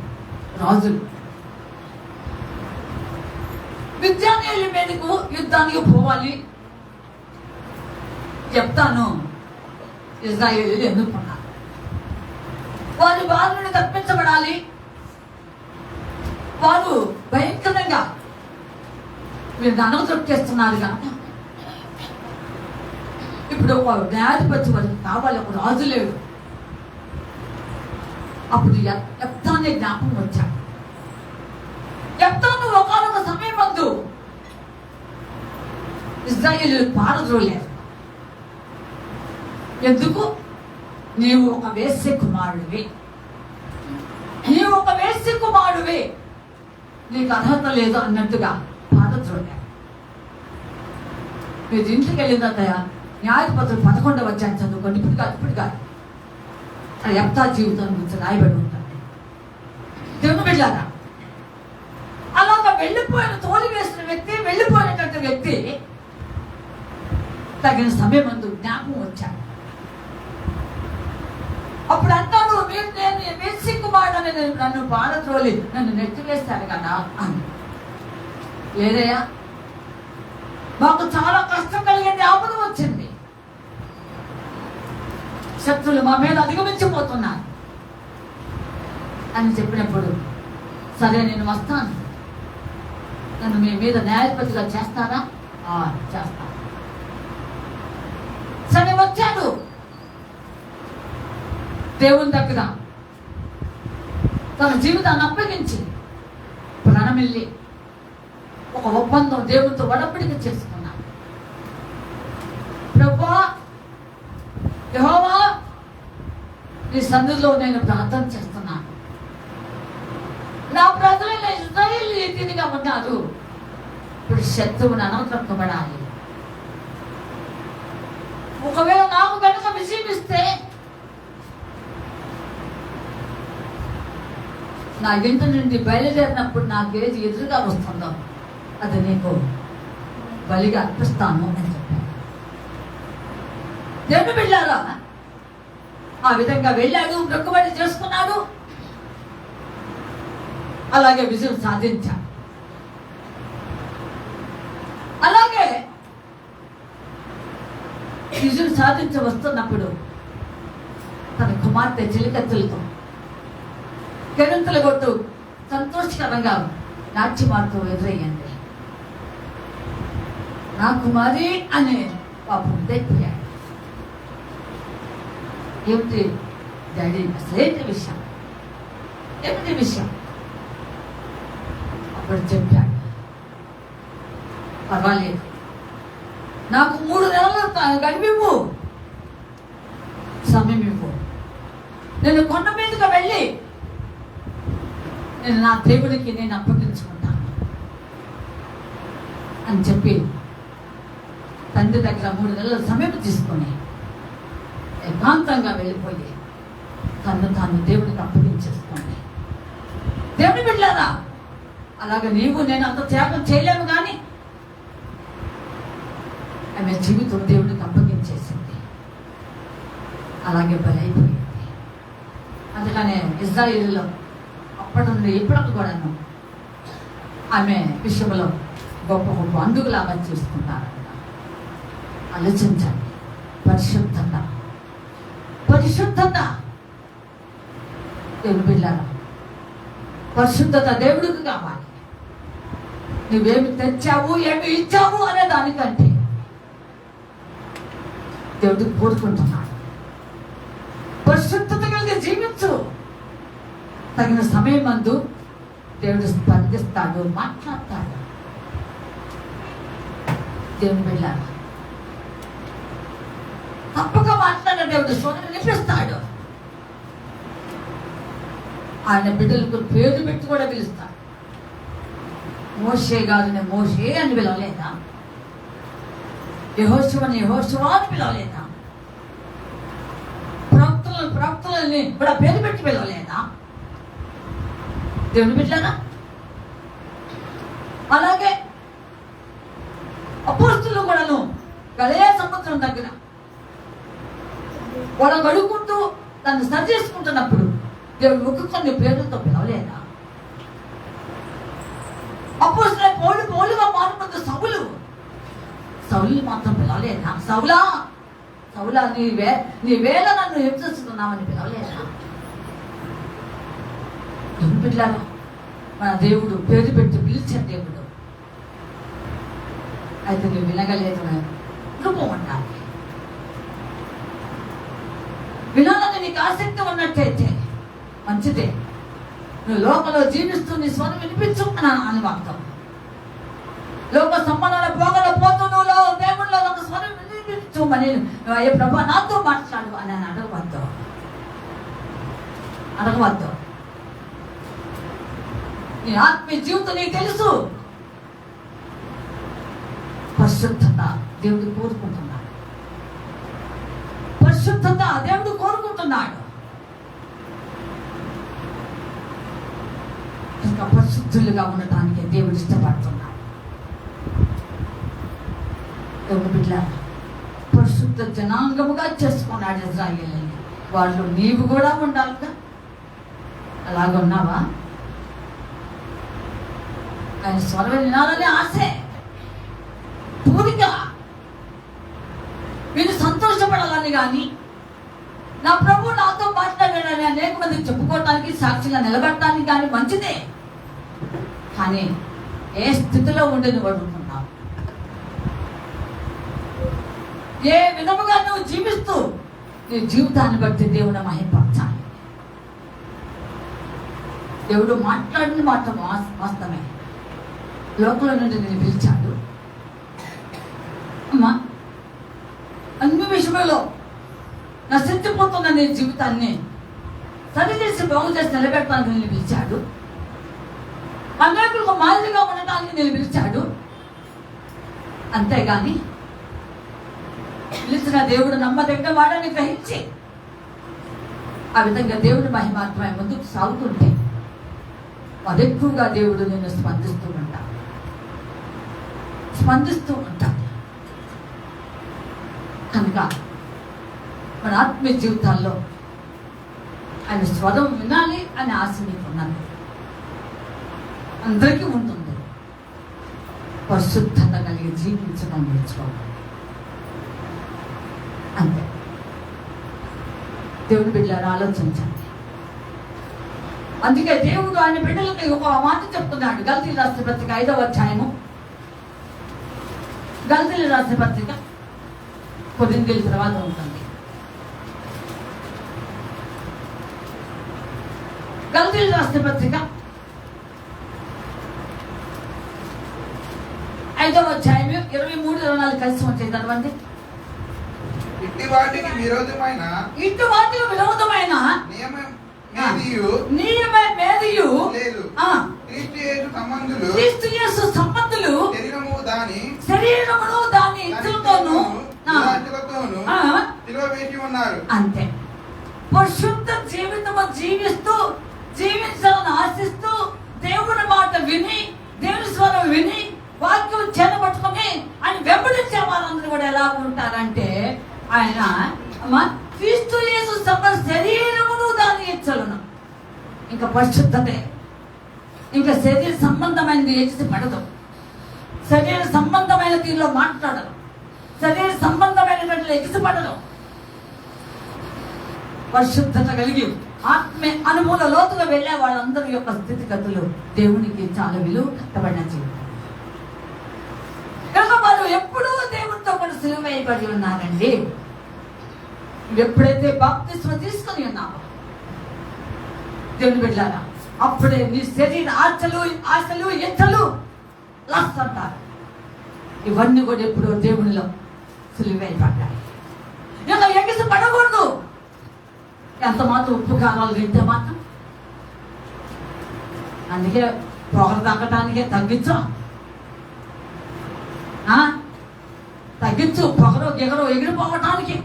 రాజులు. మిద్యానీయుల మీదకు యుద్ధానికి పోవాలి. యెఫ్తాను ఇశ్రాయేలీయులు ఎన్నుకున్నారు. వారి బాధలను తప్పించబడాలి. వారు భయంకరంగా వీరిని అణగదొక్కేస్తున్నారు కనుక ఇప్పుడు ఒక న్యాయాధిపతి వారికి కావాలి, ఒక రాజు లేడు. అప్పుడు యెఫ్తానే జ్ఞాపకం వచ్చాడు. యెఫ్తాను ఒకనొక సమయం ముందు ఇశ్రాయేలీయులు పారద్రోలేరు. ఎందుకు? నీవు ఒక వేశ్య కుమారుడివి, నీకు అర్హత లేదు అన్నట్టుగా పారద్రోలేరు. మీరు ఇంటికి వెళ్ళిందయ్యా న్యాయపత్రులు 11 వచ్చాను చదువుకోండి. ఇప్పుడు కాదు అది యెఫ్తా జీవితం గురించి రాయబడి ఉంటుంది. దేవుని బిడ్డలారా, అలాగా తోలి వేసిన వ్యక్తి, వెళ్ళిపోయినటువంటి వ్యక్తి తగిన సమయం ముందు జ్ఞాపకం వచ్చాడు. అప్పుడు అంటాడు, మీరు నేను వేసి కుమారుడని నన్ను పారద్రోలి నన్ను నెట్టివేస్తాను కదా అని. లేదయ్యా, మాకు చాలా కష్టం కలిగింది, ఆపద వచ్చింది, శత్రులు మా మీద అధిగమించిపోతున్నారు అని చెప్పినప్పుడు, సరే నేను వస్తాను, నన్ను మీ మీద న్యాయపతిగా చేస్తారా? చేస్తాను. సరే వచ్చాడు. దేవుని దగ్గర తన జీవితాన్ని అప్పగించి ప్రాణమిల్లి ఒక ఒప్పందం దేవునితో వడబడిక చేసుకున్నాడు. ప్రభువా, యెహోవా, నీ సన్నిధిలో నేను ప్రార్థన చేస్తున్నాను. నా ప్రజలైన ఇశ్రాయేలు ఈ రీతిగా ఉన్నారు. ఇప్పుడు శత్రువుని అనవతొక్కబడాలి. ఒకవేళ నాకు కనుక విజయం ఇస్తే నా ఇంటి నుండి బయలుదేరినప్పుడు నాకేది ఎదురుగా వస్తుందో అది నీకు బలిగా అర్పిస్తాను అని చెప్పాను. దేవుని బిడ్డలారా, ఆ విధంగా వెళ్ళాడు, మొక్కుబడి చేసుకున్నాడు, అలాగే విజయం సాధించాడు. అలాగే విజయం సాధించి వస్తున్నప్పుడు తన కుమార్తె చిలికత్తెలతో గెంతులు కొట్టు సంతోషకరంగా నాట్యమాడుతూ ఎదురయ్యింది. నా కుమారి అనే పాపం తెప్పాడు. ఏమిటి డాడీ, అసలేంటి విషయం, ఏమిటి విషయం? అప్పుడు చెప్పాడు, పర్వాలేదు, నాకు 3 నెలలు గడిపివ్వు, సమయం ఇవ్వు, నేను కొండ మీదుగా వెళ్ళి నేను నా దేవుడికి నేను అప్పగించుకుంటాను అని చెప్పి తండ్రి దగ్గర 3 నెలల సమయం తీసుకొని ఏకాంతంగా వెళ్ళిపోయి తాను దేవుడికి అప్పగించేసుకోండి. దేవుని బిడ్డలారా, అలాగే నీవు నేను అంత త్యాగం చేయలేము, కానీ ఆమె జీవితం దేవుడికి అప్పగించేసింది. అలాగే బలైపోయింది. ఇజ్రాయిల్లో అప్పటి నుండి ఇప్పటికి కూడాను ఆమె విషయంలో గొప్ప గొప్ప అందుకులాగా చేసుకుంటారంట. ఆలోచించండి. పరిశుద్ధత, పరిశుద్ధత దేవుని బిడ్డలారా, పరిశుద్ధత దేవుడికి కావాలి. నువ్వేమి తెచ్చావు, ఏమి ఇచ్చావు అనే దానికంటే దేవుడు కోరుకుంటున్నాడు. పరిశుద్ధత కలిగి జీవించు. తగిన సమయం అందు దేవుడు స్పందిస్తాడు, మాట్లాడతాడు. దేవుని బిడ్డలారా, తప్పక మాట్లాడే దేవుడు స్వరం వినిపిస్తాడు. ఆయన బిడ్డలకు పేరు పెట్టి కూడా పిలుస్తాడు. మోషే గారిని మోషే అని పిలవలేదా? యెహోషువని యెహోషువ అని పిలవలేదా? ప్రవక్తలని కూడా పేరు పెట్టి పిలవలేదా? దేవుని బిడ్డలారా, అలాగే అపోస్తులు కూడాను గలిలయ సముద్రం దగ్గర వాళ్ళు గడుకుంటూ దాన్ని సరి చేసుకుంటున్నప్పుడు దేవుడు ఒక్కొక్కరిని పేరుతో పిలవలేదా? అపోస్తులే పోలుగా మారుతున్న సౌలు మాత్రం పిలవలేదా? సౌలా సౌలా నీ వేళ నన్ను హింసిస్తున్నామని పిలవలేదా? పిల్లలు, మన దేవుడు పేరు పెట్టి పిలిచే దేవుడు. అయితే నువ్వు వినగలేదు, నువ్వు ఉండాలి. వినాలని నీకు ఆసక్తి ఉన్నట్టయితే మంచిదే. నువ్వు లోకంలో జీవిస్తూ నీ స్వరం వినిపించు అని వాక్యం. లోక సంబంధాల పోగల పోతూ నువ్వు దేవుళ్ళలో ఒక స్వరం వినిపించు అని ఏ ప్రభా నాతో మాట్లాడు అని అడగవద్దు. నీ ఆత్మీయ జీవితం నీకు తెలుసు. పరిశుద్ధత దేవుడు కోరుకుంటున్నాడు. పరిశుద్ధత దేవుడు కోరుకుంటున్నాడు. ఇంకా పరిశుద్ధులుగా ఉండటానికి దేవుడు ఇష్టపడుతున్నాడు. దేవుడు బిడ్డ పరిశుద్ధ జనాంగముగా చేసుకున్నాడు ఇజ్రాయేలుని. వాళ్ళు నీవు కూడా ఉండాలిగా. అలాగున్నావా? ఆయన స్వరం వినాలని ఆశే, పూరిక వీళ్ళు సంతోషపడాలని కానీ నా ప్రభు నాతో మాట్లాడాడని అనేక మంది చెప్పుకోవటానికి, సాక్షిగా నిలబడటానికి కానీ మంచిదే. కానీ ఏ స్థితిలో ఉండి నువ్వు అడుగుతున్నావు? ఏ విధముగా నువ్వు జీవిస్తూ నీ జీవితాన్ని బట్టి దేవుని మహిమపరచాలి. దేవుడు మాట్లాడిన మాట వాస్తవమే. లోకంలో నుండి నేను పిలిచాడు. అమ్మా, అన్ని విషయంలో నశించిపోతున్న నీ జీవితాన్ని సరిచేసి బాగు చేసి నిలబెట్టడానికి నేను పిలిచాడు. అనేకులకు మాదిరిగా ఉండటానికి నేను పిలిచాడు. అంతేగాని పిలిచిన దేవుడు నమ్మదగిన వాడని గ్రహించి ఆ విధంగా దేవుడి మహిమాత్మై ముందుకు సాగుతుంటే అది ఎక్కువగా దేవుడు నిన్ను స్పందిస్తూ ఉంటాడు. కనుక మన ఆత్మీయ జీవితాల్లో ఆయన స్వరం వినాలి అనే ఆశ మీకు ఉన్నది. అందరికీ ఉంటుంది. పరిశుద్ధత కలిగి జీవించడం నేర్చుకోవాలి. అంతే. దేవుని బిడ్డలారా, ఆలోచించండి. అందుకే దేవుడు ఆయన బిడ్డలకి ఒక మాట చెప్తున్నాడు. గల్తీలు రాసిన పత్రిక 5వ అధ్యాయము. గల్తీలు రాసిన పత్రిక కొరింథీయుల తర్వాత ఉంటుంది. గల్తీలు రాసిన పత్రిక 5వ అధ్యాయం 23-24 కలిసి వచ్చే చదవండి.
ఇట్టి వాటికి విరోధమైన
నియమమేదియు
లేదు.
క్రీస్తు యేసు సంబంధులు శరీరమును దాని ఇచ్చులతోనూ అంతే. పరిశుద్ధ జీవితము జీవించాలని ఆశిస్తూ దేవుని మాట విని, దేవుని స్వరం విని, వాక్యం చేతపట్టుకుని ఆయన వెంబడించే వాళ్ళందరూ కూడా ఎలా ఉంటారంటే, ఆయన క్రీస్తు యేసు శరీరమును దాని ఇచ్చలను ఇంకా పరిశుద్ధతే, ఇంకా శరీర సంబంధమైనది ఎగిసి పడదు, శరీర సంబంధమైన దీనిలో మాట్లాడదు, శరీర సంబంధమైనటువంటి ఎగిసి పడదు. పరిశుద్ధత కలిగి ఆత్మ అనుభూల లోతుగా వెళ్ళే వాళ్ళందరి యొక్క స్థితిగతులు దేవునికి చాలా విలువ కట్టబడిన జీవితం. కనుక వాళ్ళు ఎప్పుడూ దేవునితో కూడా సిలువ వేయబడి ఉన్నారండి. ఎప్పుడైతే బాప్తిస్మ తీసుకుని ఉన్నావో దేవుని బిడ్డలారా, అప్పుడే నీ శరీర ఆశలు ఎచ్చలు లాస్తుంటారు. ఇవన్నీ కూడా ఎప్పుడో దేవునిలో సిలువ వేయబడ్డాయి. ఇంకా ఎగిసి పడకూడదు. ఎంత మాత్రం ఉప్పు కారాలు తింటే మాత్రం, అందుకే పొగరు తగ్గటానికే తగ్గించు, పొగరు గిగరు ఎగిరిపోవటానికి.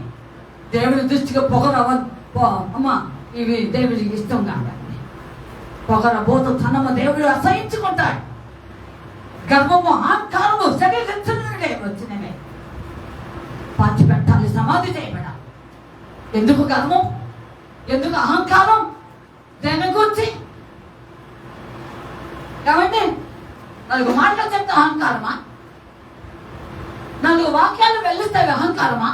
దేవుడి దృష్టిగా పొగరు అమ్మా ఇవి దేవుడికి ఇష్టం కాదండి. పొగర బోతు తనము దేవుడు అసహించుకుంటాడు. గర్వము అహంకారము శరీరే వచ్చినవే పాతి పెట్టాలి, సమాధి చేయబడాలి. ఎందుకు గర్వం, ఎందుకు అహంకారం, దేని గురించి? కాబట్టి 4 మాటలు చెప్తే అహంకారమా? 4 వాక్యాలు వెళ్ళిస్తే అహంకారమా?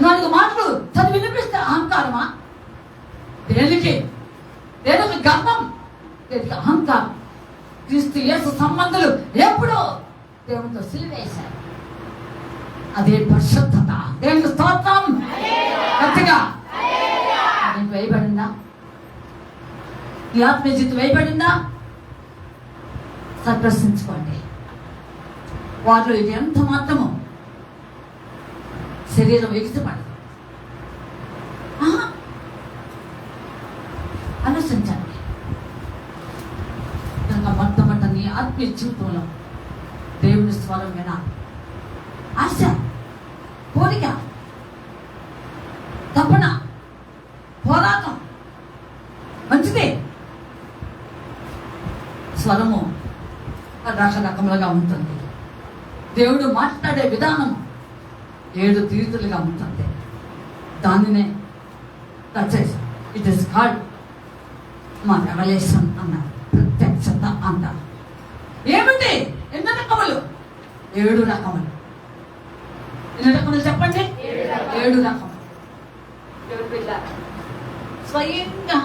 4 మాటలు చదివి వినిపిస్తే అహంకారమా? దేనికి గర్వం, దేనికి అహంకారం? క్రీస్తు యేసు సంబంధులు ఎప్పుడో దేవునితో సిలువేశారు. అదే పరిశుద్ధత. దేవునికి స్తోత్రం. గట్టిగా నీకు వేయబడిందా? ఈ ఆత్మీయ జీవితం వేయబడిందా? ప్రశ్నించుకోండి. వారిలో ఇది ఎంత మాత్రము శరీరం ఎగిసిపడదు. ఆలోచించండి. కనుక మొట్టమొదట నీ ఆత్మీయ జీవితంలో దేవుని స్వరం వినాలి. ఆశ, కోరిక, తపన, పోరాటం మంచిదే. స్వరము రకరకములుగా ఉంటుంది. దేవుడు మాట్లాడే విధానం 7 తీరులుగా ఉంటుంది. దానినే ఇట్ ఇస్ కాల్డ్ మా రెవల్యూషన్ అన్నారు, ప్రత్యక్షత అంటారు. ఏమిటి? ఎన్ని రకములు? 7 రకములు. ఎన్ని రకములు చెప్పండి? 7 రకములు. స్వయంగా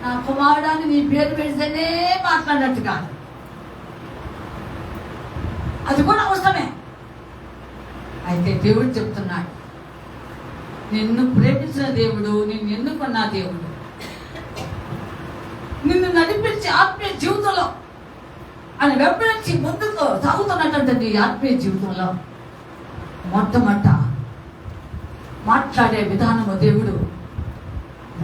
నా కుమారుడాన్ని నీ పేరు పెడితేనే మాట్లాడినట్టు కాదు, అది కూడా అవసరమే. అయితే దేవుడు చెప్తున్నాడు, నిన్ను ప్రేమించిన దేవుడు, నిన్ను ఎన్నుకున్న దేవుడు, నిన్ను నడిపించే ఆత్మీయ జీవితంలో ఆయన వెంబడించి ముందుకు సాగుతున్నటువంటి నీ ఆత్మీయ జీవితంలో మొట్టమొదట మాట్లాడే విధానము దేవుడు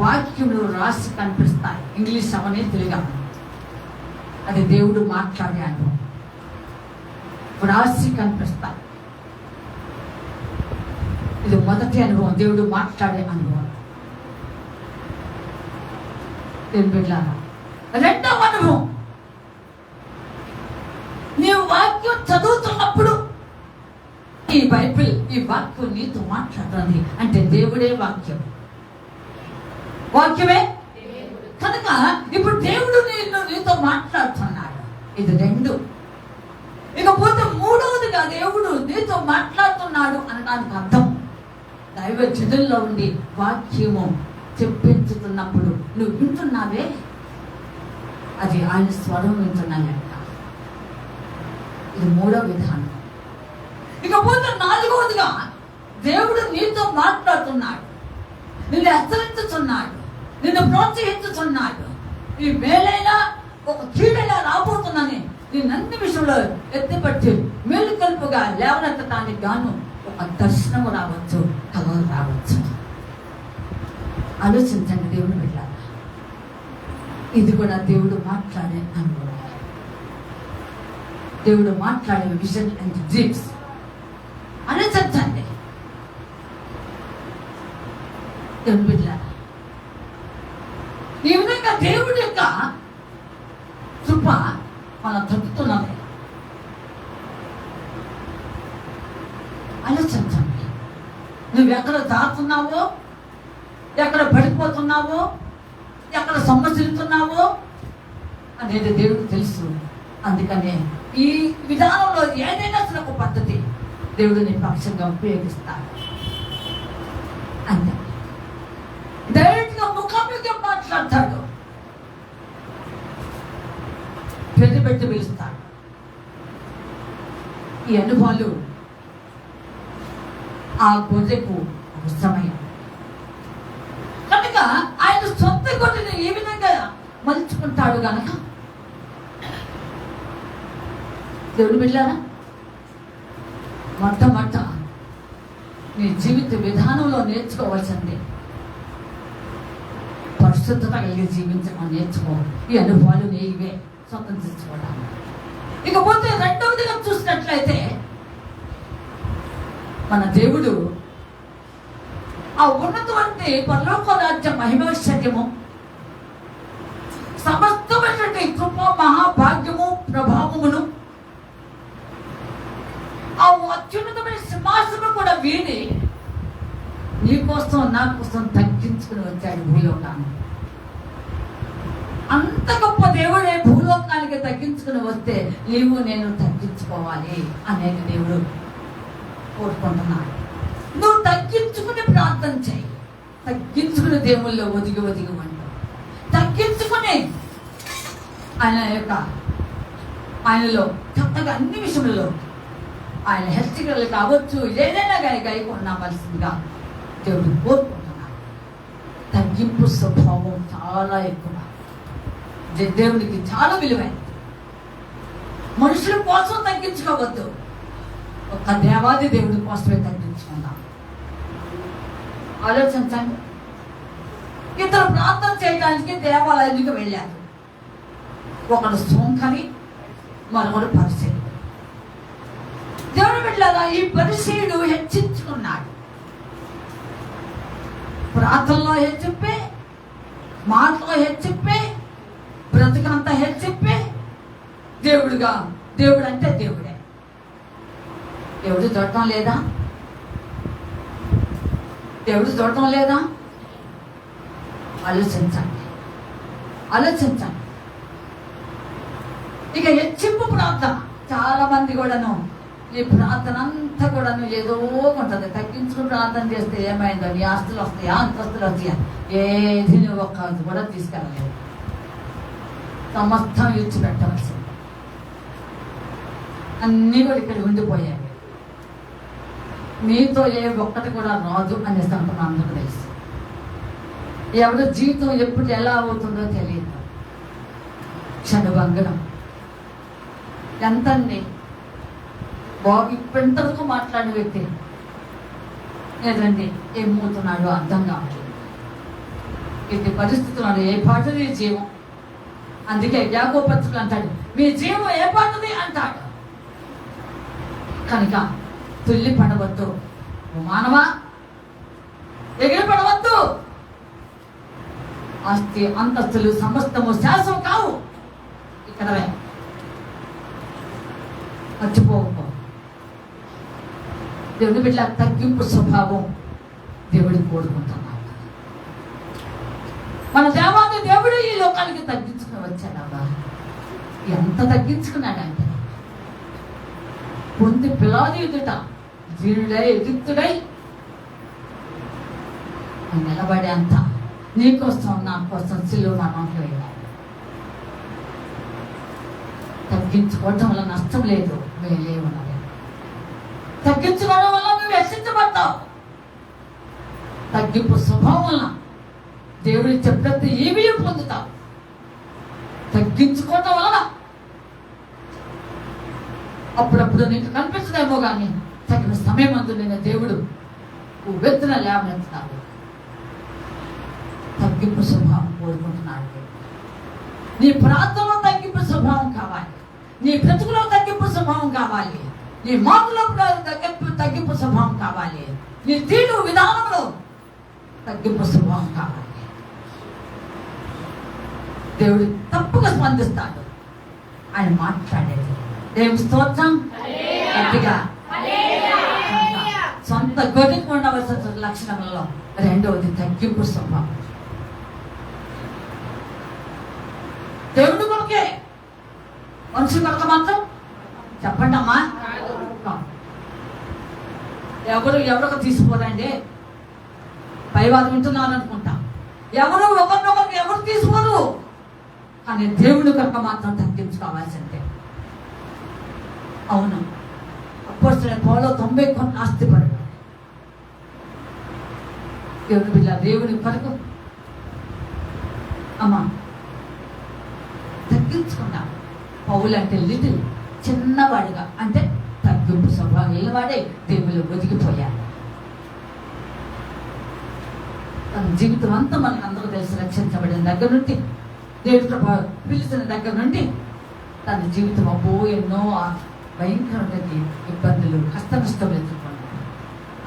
వాక్యములు రాసి కనిపిస్తాయి. ఇంగ్లీష్ అవనే తెలుగు, అది దేవుడు మాట్లాడే అనుభవం. రాసి కనిపిస్తాయి. ఇది మొదటి అనుభవం, దేవుడు మాట్లాడే అనుభవం. రెండవ అనుభవం, నీవు వాక్యం చదువుతున్నప్పుడు ఈ బైబిల్, ఈ వాక్యం నీతో మాట్లాడుతుంది అంటే దేవుడే వాక్యమే కనుక ఇప్పుడు దేవుడు నీతో మాట్లాడుతున్నాడు. ఇది 2. ఇకపోతే 3వదిగా దేవుడు నీతో మాట్లాడుతున్నాడు అనడానికి అర్థం, దైవ జనుల్లో ఉండి వాక్యము చెప్పించుతున్నప్పుడు నువ్వు వింటున్నావే, అది ఆయన స్వరం వింటున్నాయంట. ఇది 3వ విధానం. ఇకపోతే 4వదిగా దేవుడు నీతో మాట్లాడుతున్నాడు, నిన్ను హెచ్చరించుతున్నాడు, నిన్ను ప్రోత్సహించుతున్నాడు. ఈ మేలైనా ఒక కీడైనా రాబోతుందని నిన్నన్ని విషయంలో ఎత్తిపట్టి మేలుకొల్పుగా లేవనెత్తడానికి గాను ఒక దర్శనము రావచ్చు, కలలు రావచ్చు. ఆలోచించండి దేవుని బిడ్డ, ఇది కూడా దేవుడు మాట్లాడే అనుభవం. దేవుడు మాట్లాడే విజన్ అండ్ డ్రీమ్స్ ఆలోచించండి దేవుని బిడ్డ. ఈ విధంగా దేవుడి యొక్క కృప మనం దొరుకుతున్నది. ఆలోచించండి. నువ్వు ఎక్కడ దాటున్నావో, ఎక్కడ పడిపోతున్నావో, ఎక్కడ సొమ్మసిల్లుతున్నావో అనేది దేవుడికి తెలుసు. అందుకనే ఈ విధానంలో ఏదైనా సరే ఒక పద్ధతి దేవుడిని పక్షంగా ఉపయోగిస్తాడు. అంతే, డైరెక్ట్ గా ముఖాముఖిగా మాట్లాడతాడు, పెళ్లి పెట్టి పిలుస్తాడు. ఈ అనుభవాలు ఆ గొర్రెకు అవసరమయ్యాయి కనుక ఆయన సొంత గొర్రెని ఏ విధంగా మలుచుకుంటాడు గనక దేవుడు బిడ్డలారా, మొట్టమొదట నీ జీవిత విధానంలో నేర్చుకోవాల్సింది పరిశుద్ధత కలిగి జీవించడం నేర్చుకో. ఈ అనుభవాలు నీవే స్వతంత్రించుకోవడానికి. ఇకపోతే రెండవదిగా చూసినట్లయితే మన దేవుడు ఆ ఉన్నటువంటి పరలోక రాజ్య మహిమైశ్వర్యము, సమస్తమైనటువంటి కృప, మహాభాగ్యము, ప్రభావమును, ఆ అత్యున్నతమైన సింహాసనం కూడా వీడి నీ కోసం నా కోసం తగ్గించుకుని వచ్చాడు భూలోకాన్ని. అంత గొప్ప దేవుడే భూలోకానికి తగ్గించుకుని వస్తే నీవు నేను తగ్గించుకోవాలి అనేది దేవుడు కోరుకుంటున్నాడు. నువ్వు తగ్గించుకుని ప్రార్థన చేయి, తగ్గించుకుని దేవుల్లో ఒదిగి ఒదిగి ఉంటావు, తగ్గించుకుని ఆయనలో చక్కగా అన్ని విషయంలో ఆయన హెచ్చరికలు కావచ్చు, ఏదైనా కానీ గైకొనవలసిందిగా దేవుడు కోరుకుంటున్నాడు. తగ్గింపు స్వభావం చాలా ఎక్కువ, దేవునికి చాలా విలువైనది. మనుషుల కోసం తగ్గించుకోవద్దు, ఒక దేవాది దేవుడి కోసమే తగ్గించుకుందాం. ఆలోచించండి, ఇతరు ప్రార్థన చేయడానికి దేవాలయానికి వెళ్ళారు. ఒకడు సోంకని, మరొకడు పరిశీలి. దేవుడు బిడ్డలారా, ఈ పరిశీలుడు హెచ్చించుకున్నాడు. ప్రార్థనలో హెచ్చిప్పే, మాటలో హెచ్చిప్పే, బ్రతుకంతా హెచ్చిప్పే. దేవుడు అంటే దేవుడే. దేవుడు చూడటం లేదా? దేవుడు చూడటం లేదా? ఆలోచించండి. ఇక హెచ్చింపు ప్రార్థన, చాలా మంది కూడాను ఈ ప్రార్థన అంతా కూడాను ఏదో ఉంటుంది. తగ్గించుకుని ప్రార్థన చేస్తే ఏమైందో, నీ ఆస్తులు వస్తాయా, అంతస్తులు వస్తాయా, ఏది నువ్వు ఒక్క కూడా తీసుకెళ్ళలేదు. సమస్తం ఇచ్చిపెట్టవలసింది, అన్నీ కూడా ఇక్కడ ఉండిపోయాయి. నీతో ఏ ఒక్కటి కూడా రాదు అనే సంగతి అందరూ తెలుసు. ఎవరి జీవితం ఎప్పుడు ఎలా అవుతుందో తెలియదు. క్షణభంగనం ఎంతండి బాబు ఇప్పుడంతవరకు మాట్లాడిన వ్యక్తి లేదండి, ఏమవుతున్నాడో అర్థం కావట్లేదు. ఇది పరిస్థితులు ఏ పాటది జీవం. అందుకే యాకోబు పత్రికలు అంటాడు, మీ జీవం ఏ పాటది అంటాడు. కనుక తుల్లి పడవద్దు, మానవా ఎగిరి పడవద్దు. ఆస్తి అంతస్తులు సమస్తము శాశ్వతం కావు. ఇక్కడవే మర్చిపోకపో. దేవుడి బిడ్డ తగ్గింపు స్వభావం దేవుడు కోరుకుంటున్నాడు. మన దేవాన్ని దేవుడు ఈ లోకానికి తగ్గించుకుని వచ్చాడబ్బా. ఎంత తగ్గించుకున్నాడంటే పొంది పిలాది ఎదుట వీరుడై ఎదుగుతుడై నిలబడే అంత నీకోసం నా కోసం సిలువ మరణంలో వెళ్ళాడు. తగ్గించుకోవటం వల్ల నష్టం లేదు, మేలే ఉన్నది. తగ్గించుకోవడం వల్ల నువ్వు హెచ్చించబడతావు. తగ్గింపు స్వభావం వల్ల దేవుడి చెప్పినంత ఏమీ పొందుతావు. తగ్గించుకోవటం వలన అప్పుడప్పుడు నీకు కనిపించదేమో కానీ తగిన సమయం అందు నేను దేవుడు వెత్తున లేవనెత్తుతాడు. తగ్గింపు స్వభావం కోరుకుంటున్నాడు. నీ ప్రాంతంలో తగ్గింపు స్వభావం కావాలి, నీ బ్రతుకులో తగ్గింపు స్వభావం కావాలి, నీ మాటలో తగ్గింపు స్వభావం కావాలి, నీ తీరు విధానంలో తగ్గింపు స్వభావం కావాలి. దేవుడు తప్పుగా స్పందిస్తాడు ఆయన మాట్లాడేది. దేవుని స్తోత్రం. గట్టిగా సొంత గొడ్డుకు ఉండవలసిన లక్షణంలో రెండవది తగ్గింపు స్వభావం. ఓకే, మనుషులు కొరకు మాత్రం చెప్పండి అమ్మా. ఎవరొక తీసుకోరండి, పైవాదం వింటున్నారు అనుకుంటా. ఎవరు ఒకరినొకరికి ఎవరు తీసుకోరు, కానీ దేవుని కొరకు మాత్రం తగ్గించుకోవాల్సిందే. అవును, అప్పొస్తలుడైన పౌలు 90 కోట్ల ఆస్తిపరుడు. దేవుని బిడ్డ, దేవుని కొరకు అమ్మా తగ్గించుకున్నా. పౌలు అంటే లిటిల్, చిన్నవాడిగా, అంటే తగ్గింపు స్వభావం వాడే దేవుళ్ళు ఒదిగిపోయాడు. తన జీవితం అంతా మనకు అందరూ తెలిసి రక్షించబడిన దగ్గర నుండి, దేవుడు పిలిచిన దగ్గర నుండి తన జీవితం అబ్బో ఎన్నో భయంకరమైన ఇబ్బందులు, కష్టనష్టం ఎదుర్కొన్నాడు.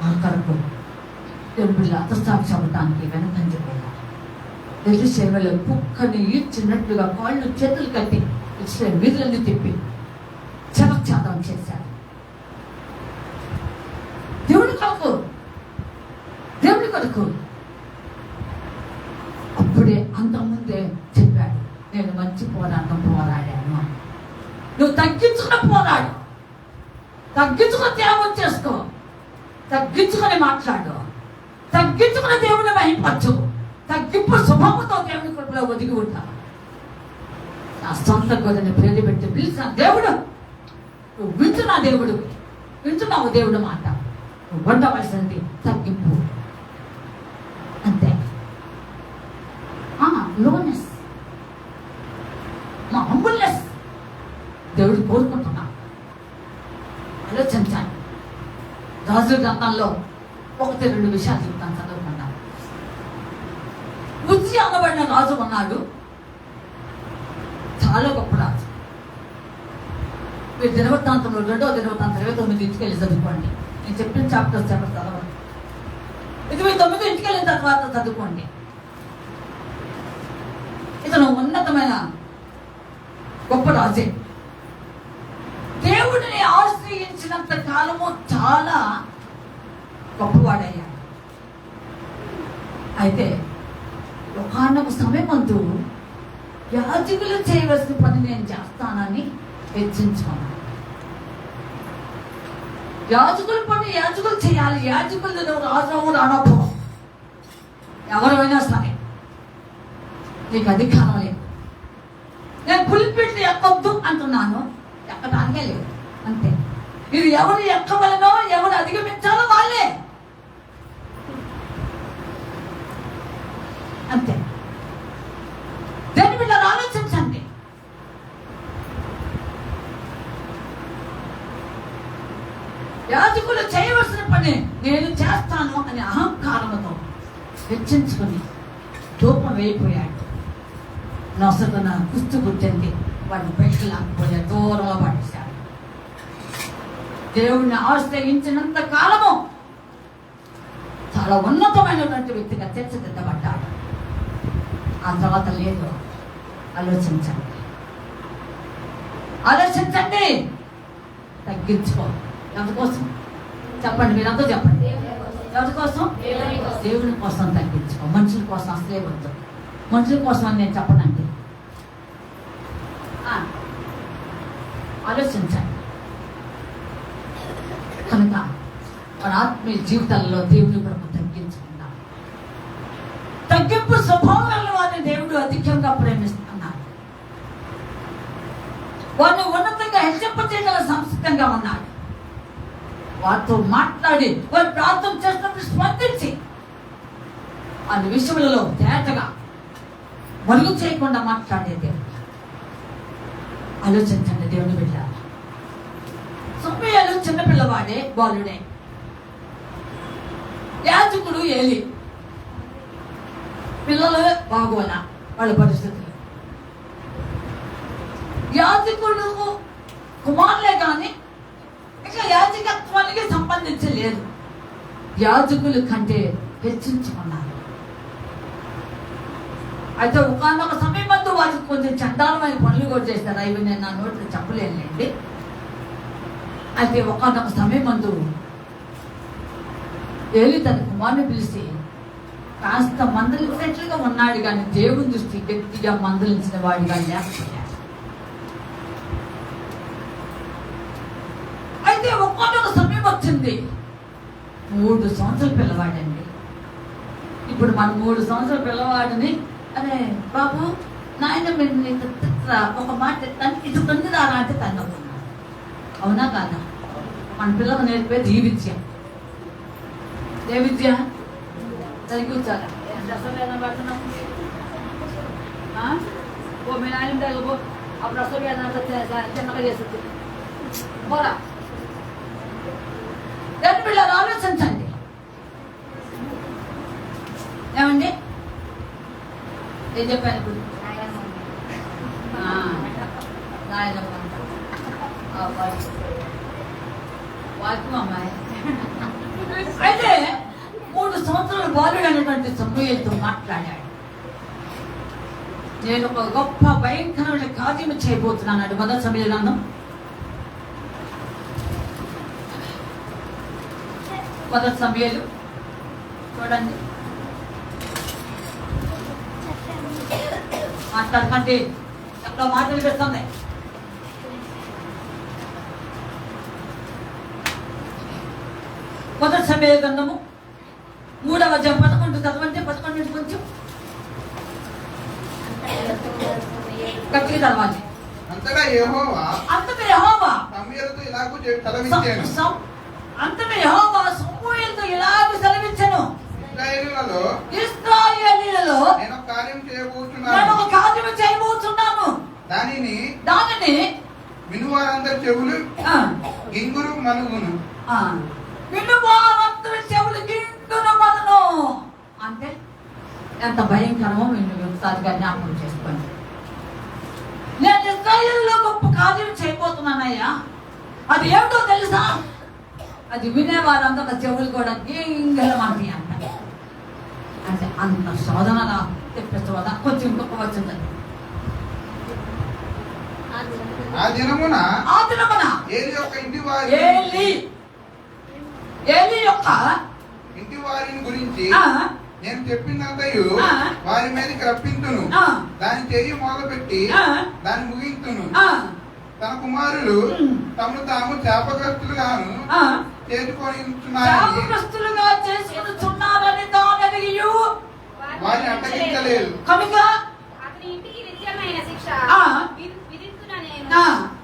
ఆ కొరకు దేవుని బిడ్డ హతసాక్షి అవ్వడానికి వెనకంజపోయాడు. ఎదురు సేవలో కుక్కని ఈడ్చినట్లుగా కాళ్ళు చేతులు కట్టి ఇస్రాయేల్ వీధులన్నీ తిప్పి చమత్కారం చేశాడు. దేవుని కొరకు అప్పుడే అంతకుముందే చెప్పాడు, నేను మంచి పోరాటం పోరాడాను. నువ్వు తగ్గించుకుని పోరాడు, తగ్గించుకుని త్యాగం చేసుకో, తగ్గించుకొని మాట్లాడు, తగ్గించుకుని దేవుని మహిమపరచు, తగ్గింపు స్వభావంతో దేవుని కృపలో ఒదిగి ఉంటావు. నా సొంత గొడవని పేరు పెట్టి పిలిచిన దేవుడు, నువ్వు వింటున్నా దేవుడు, వింటున్నావు దేవుడు మాట, నువ్వు ఉండవలసింది తగ్గింపు అంతే. లోనెస్, మా హంబుల్నెస్ దేవుడు కోరుకుంటున్నా. ఆలోచించాలి. రాజుల గ్రంథంలో 1-2 విషయాలు చెప్తాను, చదువుకుంటా. ఉజ్జియా అనబడిన రాజు ఉన్నాడు, చాలా గొప్ప రాజు. మీరు దినవృత్తాంతంలో 2వ దినవృత్తాంతం 29 ఇంటికెళ్ళి చదువుకోండి. నేను చెప్పిన చాప్టర్స్ చదవండి. 29 ఇంటికెళ్ళిన తర్వాత చదువుకోండి. ఇతను ఉన్నతమైన గొప్ప రాజే. దేవుడిని ఆశ్రయించినంత కాలము చాలా గొప్పవాడయ్యాడు. అయితే ఒకనొక సమయమందు యాజకులు చేయవలసిన పని నేను చేస్తానని హెచ్చించుకున్నాను. యాజకుల పని యాజకులు చేయాలి. యాజకులు నువ్వు రాజు రానపో, ఎవరైనా సరే నీకు అధికారం లేదు. నేను పులిపిట్లు ఎక్కొద్దు అంటున్నాను, ఎక్కడానికే లేదు అంతే. ఇది ఎవరు ఎక్కవలనో ఎవరు అధిగమించాలో వాళ్ళే అంతే. దేని మీద ఆలోచించండి. యాజకులు చేయవలసిన పని నేను చేస్తాను అనే అహంకారంతో హెచ్చించుకుని ధూపం వేయిపోయాడు. నొసగున కుస్తు గుర్తింది, వాడిని బయటకు లాక్కుపోయాడు, దూరంలో పడేశాడు. దేవుణ్ణి ఆశ్రయించినంత కాలము చాలా ఉన్నతమైనటువంటి వ్యక్తిగా తీర్చిదిద్దబడ్డాడు. ఆ తర్వాత లేదు. ఆలోచించండి, ఆలోచించండి. తగ్గించుకో. ఎవరి కోసం చెప్పండి, మీరంతా చెప్పండి. ఎవరి కోసం? దేవుని కోసం తగ్గించుకో. మనుషుల కోసం అసలే వద్దు. మనుషుల కోసం అని నేను చెప్పనండి. ఆలోచించండి. కనుక మన ఆత్మీయ జీవితాల్లో దేవుని కొరకు తగ్గించుకుంటాం. తగ్గింపు స్వభావాలను వారిని దేవుడు అధికంగా ప్రేమిస్తున్నాడు. వారిని ఉన్నతంగా హెచ్చింపచేయగల సంస్కృతంగా ఉన్నాడు. వారితో మాట్లాడి, వారు ప్రార్థన చేసినప్పుడు స్పందించి అన్ని విషయాలలో తేటగా మరుగు చేయకుండా మాట్లాడేది. ఆలోచించండి దేవుని బిడ్డ. సమయాలు చిన్నపిల్లవాడే, బాలుడే. యాజకుడు ఏలి, పిల్లలు బాగోలా వాళ్ళ పరిస్థితులు. యాజకుడు కుమారులే కానీ ఇంకా యాజకత్వానికి సంబంధించలేదు. యాజకుల కంటే హెచ్చించుకున్నారు. అయితే ఒకనొక సమయం మందు వారికి కొంచెం చండాలమైన పనులు కూడా చేస్తారు. అవి నేను నా నోట్లో చెప్పలేనులేండి. అయితే ఒకనొక సమయం మందు ఏలి తన కుమారుని పిలిచి కాస్త మందలించినట్లుగా ఉన్నాడు, కానీ దేవుని దృష్టి గట్టిగా మందలించిన వాడిగా లేకపోయాడు. వచ్చింది. 3 సంవత్సరాల పిల్లవాడండి. ఇప్పుడు మన 3 సంవత్సరాల పిల్లవాడిని అరే బాబు నాయన మీరు నీకు ఒక మాట ఇటు తొంది రారా అంటే తన్నకున్నాడు. అవునా కాదా? మన పిల్లలు నేర్పేది ఈ విద్య. ఏ విద్య? సరి కూర్చోాలి. ఓ మీ నాయన అప్పుడు అసలు చిన్నగా చేస్తుంది పోరా. దాని పిల్లలు ఆలోచించండి. ఏమండి ఏం చెప్పాను ఇప్పుడు? వాక్యం అమ్మాయి. అయితే 3 సంవత్సరాల బాలుడు అనేటువంటి సమూయేలుతో మాట్లాడాడు. నేను ఒక గొప్ప భయంకరమైన కార్యం చేయబోతున్నాను. మొదటి సమూయేలు గ్రంథం 1 సమూయేలు చూడండి. మాట్లాడకండి, ఎక్కడో మాటలు పెడుతుంది. మొదటి సమూయేలు గ్రంథము 3వ అధ్యాయం 11 చదవండి. 11 నుంచి కొంచెం గట్టిగా చదవాలి.
అంతటా యెహోవా సమూయేలుతో ఇలాగూ సెలవిచ్చాను.
అంతటా యెహోవా సమూయేలుతో ఇలాగూ సెలవిచ్చెను. ఇశ్రాయేలీయులలో
నేను ఒక కార్యం చేయబోతున్నాను. దానిని వినువారందరి చెవులు గింగురు మనుగును.
వినువారందరి చెవులు గింగురు మనును అంటే ఎంత భయంకరమో మీరు ఒకసారిగా జ్ఞాపకం చేసుకోండి. నేను ఇశ్రాయేలులో గొప్ప కార్యం చేయబోతున్నానయ్యా. అది ఏమిటో తెలుసా? అది వినేవారందరి చెవులు కూడా గింగలమంటాయి అంట. అంటే అంత శోధనగా తెప్పించవదా? కొంచెం ఇంకొక వచ్చిందండి.
ఆ దినమున
ఏలీ యొక్క
ఇంటి వారిని గురించి నేను చెప్పిందంతయు వారి మీదకి రప్పింతును. దాని చెయ్యి మొదలుపెట్టి దాన్ని ముగింతును. తన కుమారులు తమను తాము శాపగ్రస్తులుగాను
చేసుకున్నారని
వారిని అడ్డగించలేదు.
కనుక
అతని ఇంటికి నిత్యమైన శిక్ష విధిస్తున్నా నేను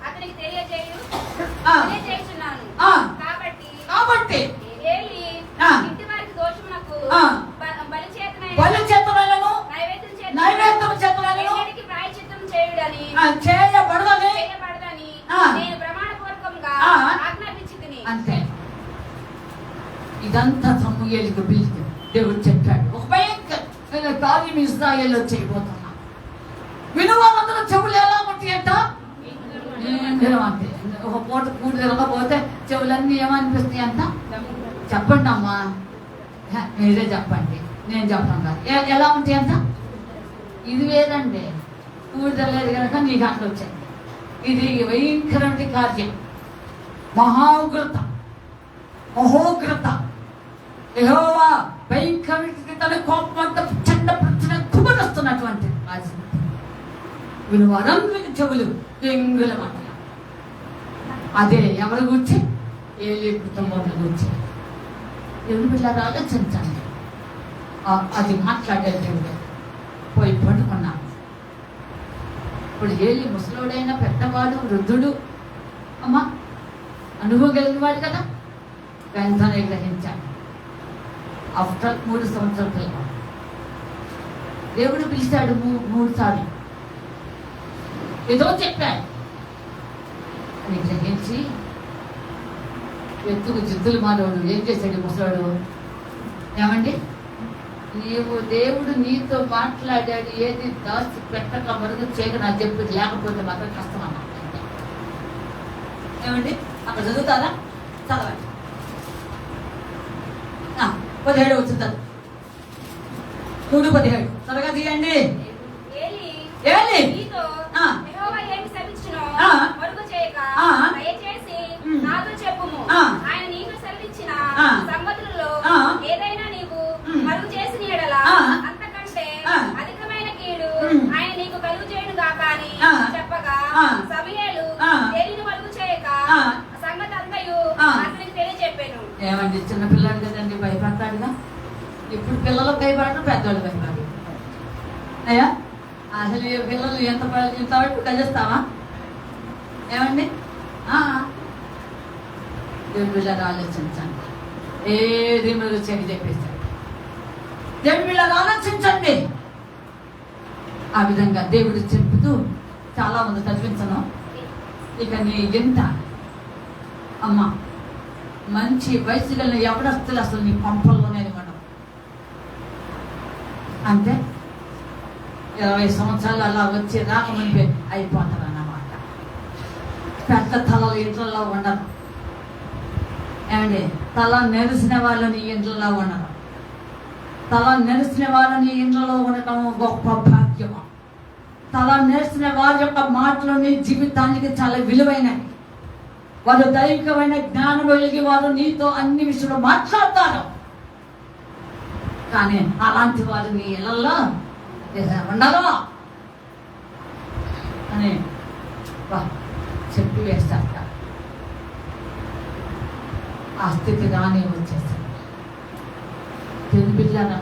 అతనికి తెలియజేయుచున్నాను. కాబట్టి ఏలీ ఇంటి వారికి దోషమునకు
బలిచేతనైనను నైవేద్యం చేతనైనను
ప్రాయశ్చిత్తం చేయుడని
చేయబడదని
నేను ప్రమాణపూర్వకంగా ఆజ్ఞాపించితిని.
అంతే. ఇదంతా సమూయేలుకు పిలిచి దేవుడు చెప్పాడు. ఒక భయంకర కార్యం ఇశ్రాయేలులో చేయబోతున్నా. వినువారందరూ చెవులు ఎలా ఉంటాయంట? అంటే ఒక పూట కూడి తిరగకపోతే చెవులన్నీ ఏమనిపిస్తాయి అంట? చెప్పండి అమ్మా, మీరే చెప్పండి, నేను చెప్పను కాదు. ఎలా ఉంటాయి అంట? ఇది వేరండి. కూడి తిరగలేదు కనుక నీకు అట్లా వచ్చాయి. ఇది భయంకరమైన కార్యం, మహోగ్రత. యెహోవా భయంకరమైన తన కోపమంత చెడ్డ ప్రశ్న కుమరుస్తున్నటువంటి రాజు. వినువారందరికి చెవులు ఎంగులమాట. అదే ఎవరి గురించి? ఏలీ కుటుంబం గురించి. ఎవరి పిల్లలు ఆలోచించండి. అది మాట్లాడే దేవుడు. పోయి పడుకున్నాను. ఇప్పుడు ఏలీ ముసలోడైనా పెద్దవాడు, వృద్ధుడు, అమ్మా అనుభవం కలిగిన వాడు కదా. వెంటనే గ్రహించాడు. ఆఫ్టర్ 3 సంవత్సరాల పిల్లవాడు దేవుడు పిలిచాడు 3 సార్లు. ఏదో చెప్పాడు అని గ్రహించి ఎత్తుకు జిద్దులు మానవుడు ఏం చేశాడు? ముసలాడు, ఏమండి దేవుడు నీతో మాట్లాడాడు, ఏది దాచి పెట్టక మరుగు చేయక నాకు చెప్పి, లేకపోతే మాత్రం కష్టం అన్నా. ఏమండి అక్కడ చదువుతారా? చదవండి. 17 వచ్చింది. 3:17 త్వరగా తీయండి.
నాతో చెప్పుము. ఆయన నీకు సెలవిచ్చిన సంగతులలో ఏదైనా నీకు మరుగు చేసిన యెడల అంతకంటే అధికమైన కీడు ఆయన నీకు కలుగు చేయును గాక అని చెప్పగా సమూయేలు దేనిని మరుగు చేయక సంగతి అంతయు అతనికి తెలియచెప్పాను.
ఏమండి చిన్నపిల్లాడు కదండి, భయపడతాడుగా. ఇప్పుడు పిల్లలు భయపడరు, పెద్దవాళ్ళు భయపడరు. అయ్యా అసలు ఈ పిల్లలు ఇంత వరకు కలిస్తావా ఏమండి? దేవుడి పిల్లలు ఆలోచించండి. ఏది మీరు చెవి చెప్పేశాడు. దేవుడి పిల్లలు ఆలోచించండి. ఆ విధంగా దేవుడు చెప్పుతూ చాలా మంది చదివించను. ఇక నీ ఎంత అమ్మా మంచి వయసు గల ఎవడస్తులు అసలు నీ పంపల్లోనే మనం అంటే 20 సంవత్సరాలు అలా వచ్చి రాకముందే అయిపోతారు అన్నమాట. పెద్ద తలలు ఇంట్లో ఉండరు. ఏమండి తల నెరిసిన వాళ్ళని ఇంట్లో ఉండరు. తల నెరిసిన వాళ్ళని ఇంట్లో ఉండటం గొప్ప భాగ్యము. తల నెరిసిన వారి యొక్క మాటలోని జీవితానికి చాలా విలువైనవి. వారు దైవికమైన జ్ఞానం వెలిగి వారు నీతో అన్ని విషయాలు మాట్లాడతారు. కానీ అలాంటి వారు నీ ఇళ్లలో ఉండరు అని చెప్పి వేస్తారట. ఆ స్థితి రాని వచ్చేసాడు. తెలుగు బిడ్డలారా,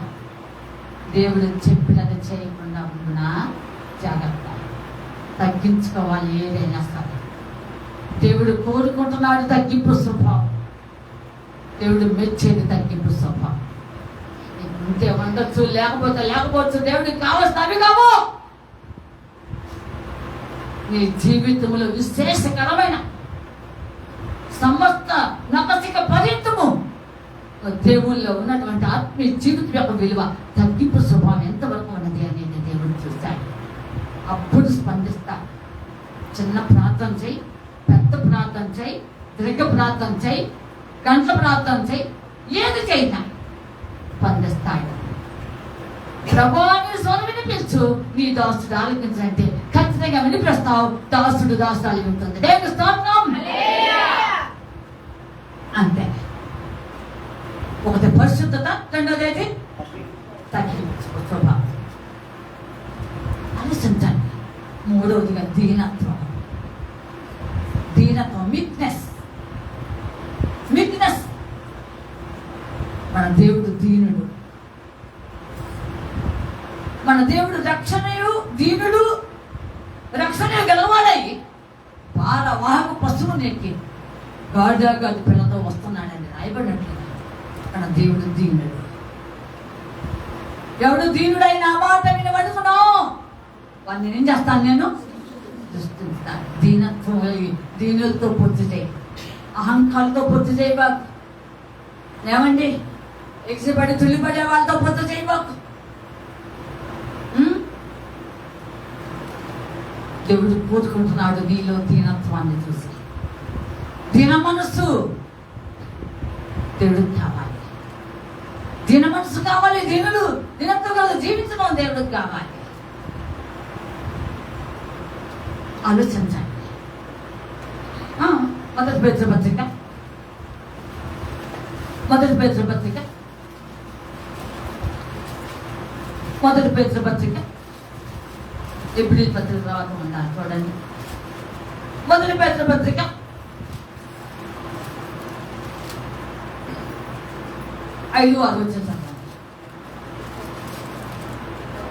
దేవుడు చెప్పినది చేయకుండా ఉండునా జాగ్రత్త. తగ్గించుకోవాలి ఏదైనా సరే. దేవుడు కోరుకుంటున్నాడు తగ్గింపు స్వభావం. దేవుడు మెచ్చేది తగ్గింపు స్వభావం. ఉంటే ఉండొచ్చు, లేకపోవచ్చు. దేవుడికి కావాల్సిన అవి కావు. నీ జీవితంలో విశేషకరమైన సమస్త నమ్మసిక ఫలితము దేవుల్లో ఉన్నటువంటి ఆత్మీయ జీవితం యొక్క విలువ తగ్గింపు స్వభావం ఎంతవరకు ఉన్నది అనేది దేవుడు చూస్తాడు. అప్పుడు స్పందిస్తా. చిన్న ప్రార్థన చేయి, పెద్ద ప్రార్థన చేయి, దీర్ఘ ప్రార్థన చేయి, గంటల ప్రార్థన చేయి, ఏది చేయినా స్పందిస్తాడు. ప్రభువాన్ని స్వరం వినిపించు, నీ దాసుడు ఆలకించంటే ఖచ్చితంగా వినిపిస్తావు. దాసుడు దాసుడు ఉంటుంది. దేవుని స్తోత్రం. అంతే. ఒకటి పరిశుద్ధత, రెండోది తగ్గించు స్వభావం. ఆలోచించండి. మూడవదిగా దీనత్వం. మీక్నెస్. మన దేవుడు దీనుడు. మన దేవుడు రక్షణయు దీనుడు, రక్షణ గెలవాడై భారవాహక పశువు నెక్కి గాడిద పిల్లతో వస్తున్నాడని రాయబడినట్లుగా మన దేవుడు దీనుడు. ఎవడు దీనుడైన ఆ మాట వినబడుకున్నా వాడిని ఏం చేస్తాను? నేను దృష్టిస్తాను. దీనత్వం కలిగి దీనులతో పూర్తి చేయి, అహంకారంతో పూర్తి చేయబాకు. ఏమండి ఎగిసిపడి తుల్లిపడే వాళ్ళతో పూర్తి చేయబాకు. దేవుడు కోరుకుంటున్నాడు నీలో దీనత్వాన్ని చూసి. దీన మనస్సు దేవుడికి కావాలి. దీన మనస్సు కావాలి. దీనత్వం కాదు, జీవించడం దేవుడికి కావాలి. ఆలోచించండి. మొదటి పేతురు పత్రిక 1 ఏప్రిల్ పత్రిక తర్వాత ఉండాలి. చూడండి, 1 పేతురు పత్రిక 5:6 వచ్చేసాను.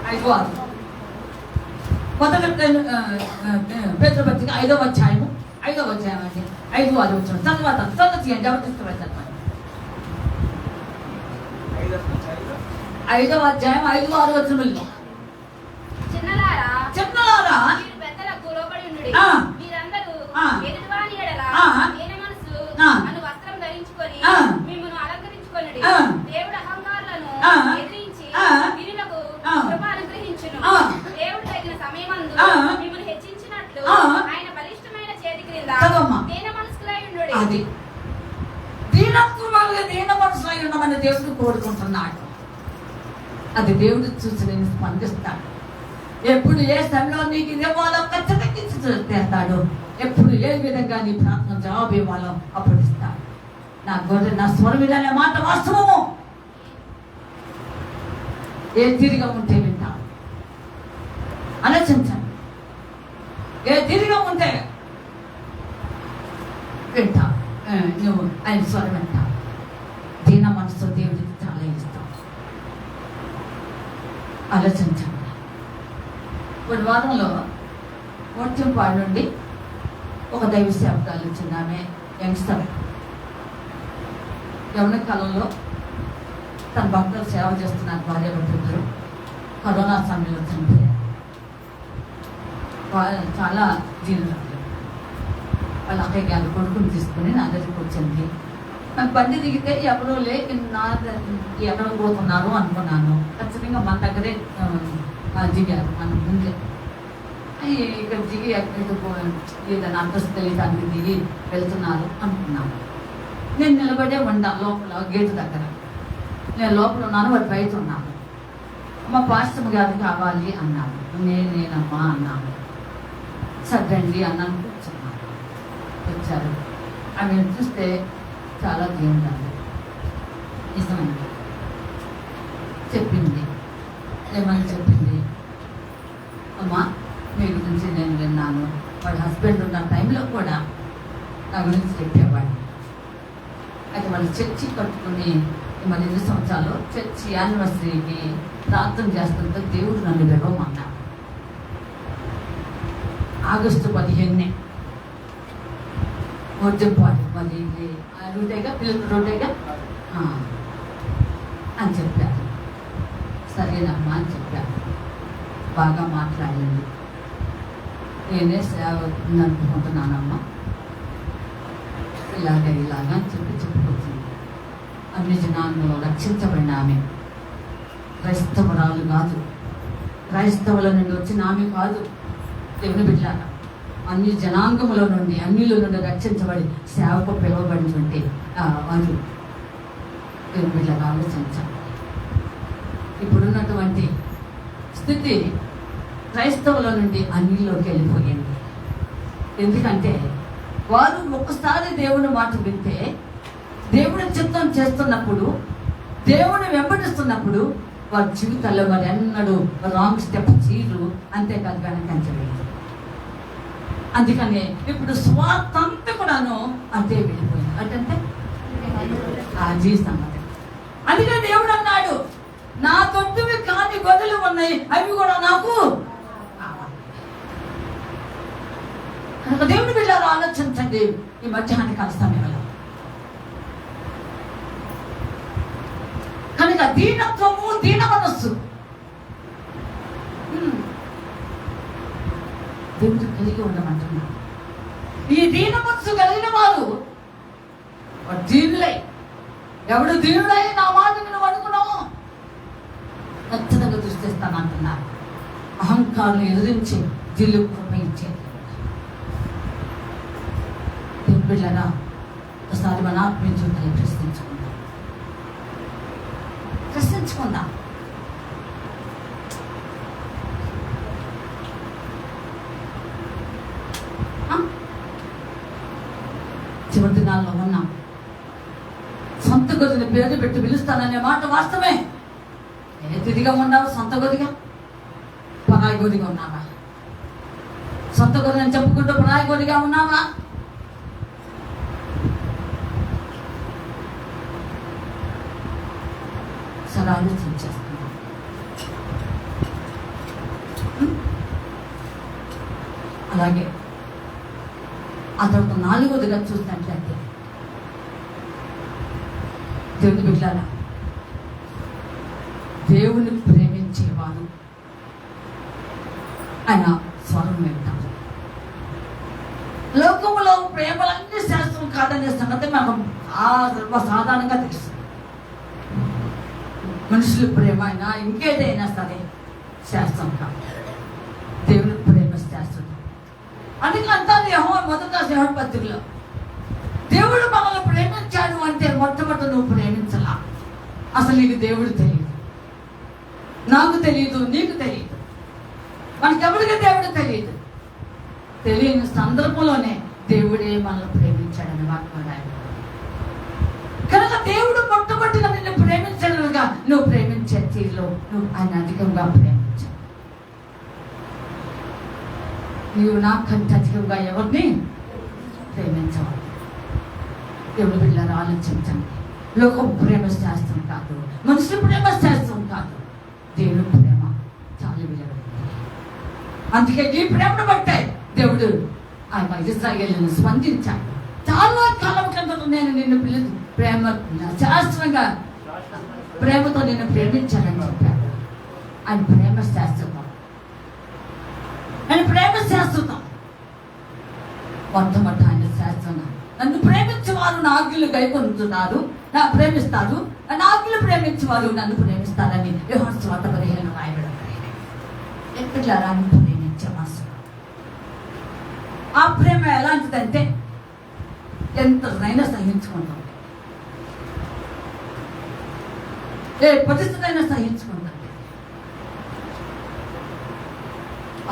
5:6 పేతురు పత్రిక 5వ అధ్యాయం అండి. 5:6 వచ్చిన తర్వాత చదవండి. ఎవరు తీసుకువెళ్తారు? 5వ అధ్యాయం 5:6 వచ్చిన చిన్నలారా
పెద్దలకు లోబడి ఉండుడి. మీరందరూ ఎదుటివాని ఎడల దీన మనసు అను వస్త్రం ధరించుకొని మిమ్మును అలంకరించుకొనుడి. దేవుడు అహంకారులను ఎదిరించి వీరులకు కృప అనుగ్రహించును. దేవుడు తగిన సమయమందు మిమ్మును హెచ్చించినట్లు ఆయన బలిష్టమైన చేతి క్రింద దీన మనసులై ఉండుడి.
అది దీనత్వం, దీన మనసులై ఉండమని దేవుడు కోరుకుంటున్నాడు. అది దేవుడు చూసి నేను స్పందిస్తాడు. ఎప్పుడు ఏ సమయంలో నీకు ఇవ్వాలో ఖచ్చితంగా చేస్తాడు. ఎప్పుడు ఏ విధంగా నీ ప్రార్థన జవాబు ఇవ్వాలో అప్పుడు ఇస్తాడు. నా గొర్రె నా స్వరం వినే మాట వాస్తవము. ఏ తీరిగా ఉంటే వింటావు. ఆలోచించండి. ఏ తీరిగా ఉంటే వింటావు. నువ్వు ఆయన స్వరం వింటావు. ఆలోచించండి. కొన్ని వారంలో మోర్చంపాడు నుండి ఒక దైవ సేవకురాలు వచ్చింది. ఆమె యంగ్స్టర్. యవన కాలంలో తన భక్తులు సేవ చేస్తున్నారు. భార్య భర్తలు కరోనా సమయంలో చనిపోయారు. చాలా జీవితాలు. వాళ్ళ అక్కయ్య గారు కొడుకుని తీసుకుని నా దగ్గరికి వచ్చింది. నాకు బండి దిగితే ఎవరో ఎక్కడ పోతున్నారు అనుకున్నాను. ఖచ్చితంగా మన దగ్గరే దిగారు. మన ముందే ఇక్కడ దిగి ఏదైనా అంతస్తు తెలియడానికి దిగి వెళ్తున్నారు అనుకున్నాను. నేను నిలబడే ఉండా లోపల గేటు దగ్గర. నేను లోపల ఉన్నాను, వాడు బయట ఉన్నాను. మా పాస్టర్ గారు కావాలి అన్నాను. నేనేనమ్మా అన్నాను. సర్దండి అన్నాను. కూర్చున్నాను. వచ్చారు. ఆమె చూస్తే చాలా దేవుడు నిజమైంది. చెప్పింది, ఏమని చెప్పింది, అమ్మా మీ గురించి నేను విన్నాను. వాడి హస్బెండ్ ఉన్న టైంలో కూడా నా గురించి చెప్పేవాడు. అయితే వాళ్ళు చర్చి కట్టుకుని మరి 2 సంవత్సరాలు చర్చి యానివర్సరీకి ప్రార్థన చేస్తుంటే దేవుడు నన్ను విడవమన్నాడు. ఆగస్టు 15 వడ్డెంపాడు. మరి రూటేగా పిల్లలు రూటేగా అని చెప్పారు. సరేనమ్మా అని చెప్పారు. బాగా మాట్లాడింది. నేనే సేవ అనుకుంటున్నానమ్మా, ఇలాగా అని చెప్పుకొచ్చింది. అన్ని జనాంగంలో రక్షించబడిన ఆమె క్రైస్తవురాలు కాదు. క్రైస్తవుల నుండి వచ్చిన ఆమె కాదు. దేవుని బిడ్డలారా, అన్ని జనాంగముల నుండి అన్నిల నుండి రక్షించబడి సేవకు పిలువబడినటువంటి వారు దేవుని బిడ్డలారా ఆలోచించాలి. ఇప్పుడున్నటువంటి స్థితి క్రైస్తవుల నుండి అన్నిలోకి వెళ్ళిపోయింది. ఎందుకంటే వారు ఒక్కసారి దేవుని మాట వింటే, దేవుని చిత్తం చేస్తున్నప్పుడు, దేవుని వెంబడిస్తున్నప్పుడు వారి జీవితాల్లో మరి ఎన్నడూ రాంగ్ స్టెప్ చేయరు. అంతేకాదు వెనకంచలేదు. అందుకని ఇప్పుడు స్వార్థంతా కూడాను అదే వెళ్ళిపోయింది. అంటే అది సంగతి. అందుకని దేవుడు అన్నాడు, నా తొట్టువి కాని గొర్రెలు ఉన్నాయి, అవి కూడా నాకు కనుక దేవుని బిడ్డలారా ఆలోచించండి. ఈ మధ్యాహ్న కాల సమయంలో కనుక దీనత్వము, దీన మనస్సు దేవుడు కలిగి ఉండమంటున్నాడు. ఈ దీన మనస్సు కలిగిన వారు దీనులై, ఎవడు దీనుడై నా మాట నువ్వు అనుకున్నావు ఖచ్చితంగా దృష్టిస్తానంటున్నారు. అహంకారం ఎదిరించి దిల్లు కృపయించే బిడ్డలారా, ఒకసారి మన ఆత్మీయ జీవితాన్ని ప్రశ్నించుకుందాం. చివరి దినాల్లో ఉన్నాం. సొంత గదిని పేరు పెట్టి పిలుస్తాననే మాట వాస్తవమే. ఏ తిరిగా ఉన్నావు? సొంత గదిగా, పరాయి గదిగా ఉన్నావా? సొంత గదిని చెప్పుకుంటూ పరాయి గదిగా ఉన్నావా? సరే ఆలోచించేస్తున్నాం. అలాగే ఆ తర్వాత 4వదిగా చూసినట్లయితే దేవుని బిడ్డలారా, దేవుని ప్రేమించేవారు ఆయన స్వరం వింటారు. లోకంలో ప్రేమలన్నీ శాస్త్రం కాదనే సంగతి మనకు సాధారణంగా తెలుసు. మనుషుల ప్రేమ అయినా ఇంకేదైనా సరే శాస్త్రం కాదు. దేవుని ప్రేమ శాస్త్రం. అందుకే అంటారు యెహోవా మొదట యెహోవా పత్రికలో, దేవుడు మనల్ని ప్రేమించాడు అంటే మొట్టమొదటి నువ్వు ప్రేమించలా. అసలు నీకు దేవుడు తెలియదు, నాకు తెలియదు, నీకు తెలియదు, మనకెవరికి దేవుడు తెలియదు. తెలియని సందర్భంలోనే దేవుడే మనల్ని ప్రేమించాడని వాక్యం. కనుక దేవుడు మొట్టమొదటిగా నిన్ను ప్రేమించడుగా నువ్వు ప్రేమించే తీరులో నువ్వు ఆయన అధికంగా ప్రేమించావు. నీవు నాకంటే అధికంగా ఎవరిని ప్రేమించవు. దేవుని బిడ్డలారా ఆలోచించండి. లోకం ప్రేమ శాస్త్రం కాదు, మనుషుల ప్రేమ శాస్త్రం కాదు, దేవుని ప్రేమ అందుకే ఈ ప్రేమను బట్టే దేవుడు ఆయన ఇశ్రాయేలును స్పందించాడు. చాలా కాలం క్రితం నేను నిన్ను ప్రేమ శాస్త్రంగా ప్రేమతో నిన్ను ప్రేమించానని చెప్పాడు. ఆయన ప్రేమ శాశ్వతం. ఆయన ప్రేమ శాశ్వతం. మొట్టమొదటి ఆయన శాస్త్రం. నన్ను ప్రేమించేవారు నా ఆజ్ఞలు గైకొంటున్నారు, నా ప్రేమిస్తారు, నా ఆజ్ఞలు ప్రేమించేవారు నన్ను ప్రేమిస్తారని యోహాను సువార్త 15 రాయబడింది. ఎట్లా రాని ప్రేమించే మనసు. ఆ ప్రేమ ఎలాంటిదంటే ఎంతనైనా సహించుకుంటాం, ఏ పరిస్థితి అయినా సహించుకుంటాం.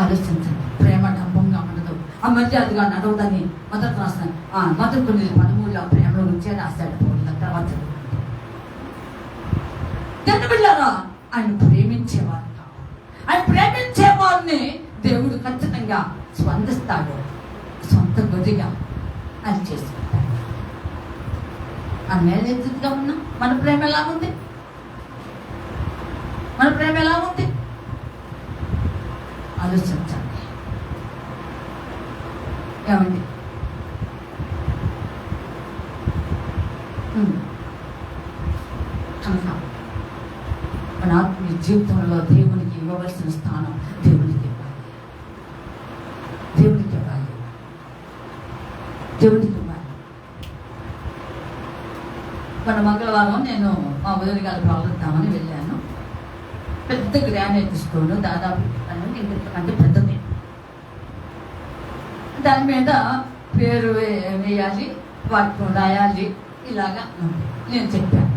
ఆలోచించండి. ప్రేమ డంబంగా ఉండదు, అమర్యాదగా నడవదని మొదటి రాసిన మొదటి 13 ప్రేమ గురించే రాశాడు పౌలు. తర్వాత బిడ్డలారా, ఆయన ప్రేమించేవారు కావాలి. ఆయన ప్రేమించేవారిని దేవుడు ఖచ్చితంగా స్పందిస్తాడు. సొంత గొదిగా ఆయన చేసుకుంటాడు. అన్యాయగా ఉన్నా మన ప్రేమ ఎలా ఉంది? మన ప్రేమ ఎలా ఉంది? ఆలోచించండి. ఏమండి? కనుక మన ఆత్మీయ జీవితంలో దేవునికి ఇవ్వవలసిన స్థానం దేవునికి ఇవ్వాలి. దేవునికి ఇవ్వాలి. దేవునికి ఇవ్వాలి. మన మంగళవారం నేను మా వదిలి గారు ప్రారంభిద్దామని వెళ్ళాను. పెద్ద గ్రానైట్ స్టోన్, దాదాపు ఇంతకంటే పెద్దది. దాని మీద పేరు వేయాలి, వాటిని రాయాలి, ఇలాగా నేను చెప్పాను.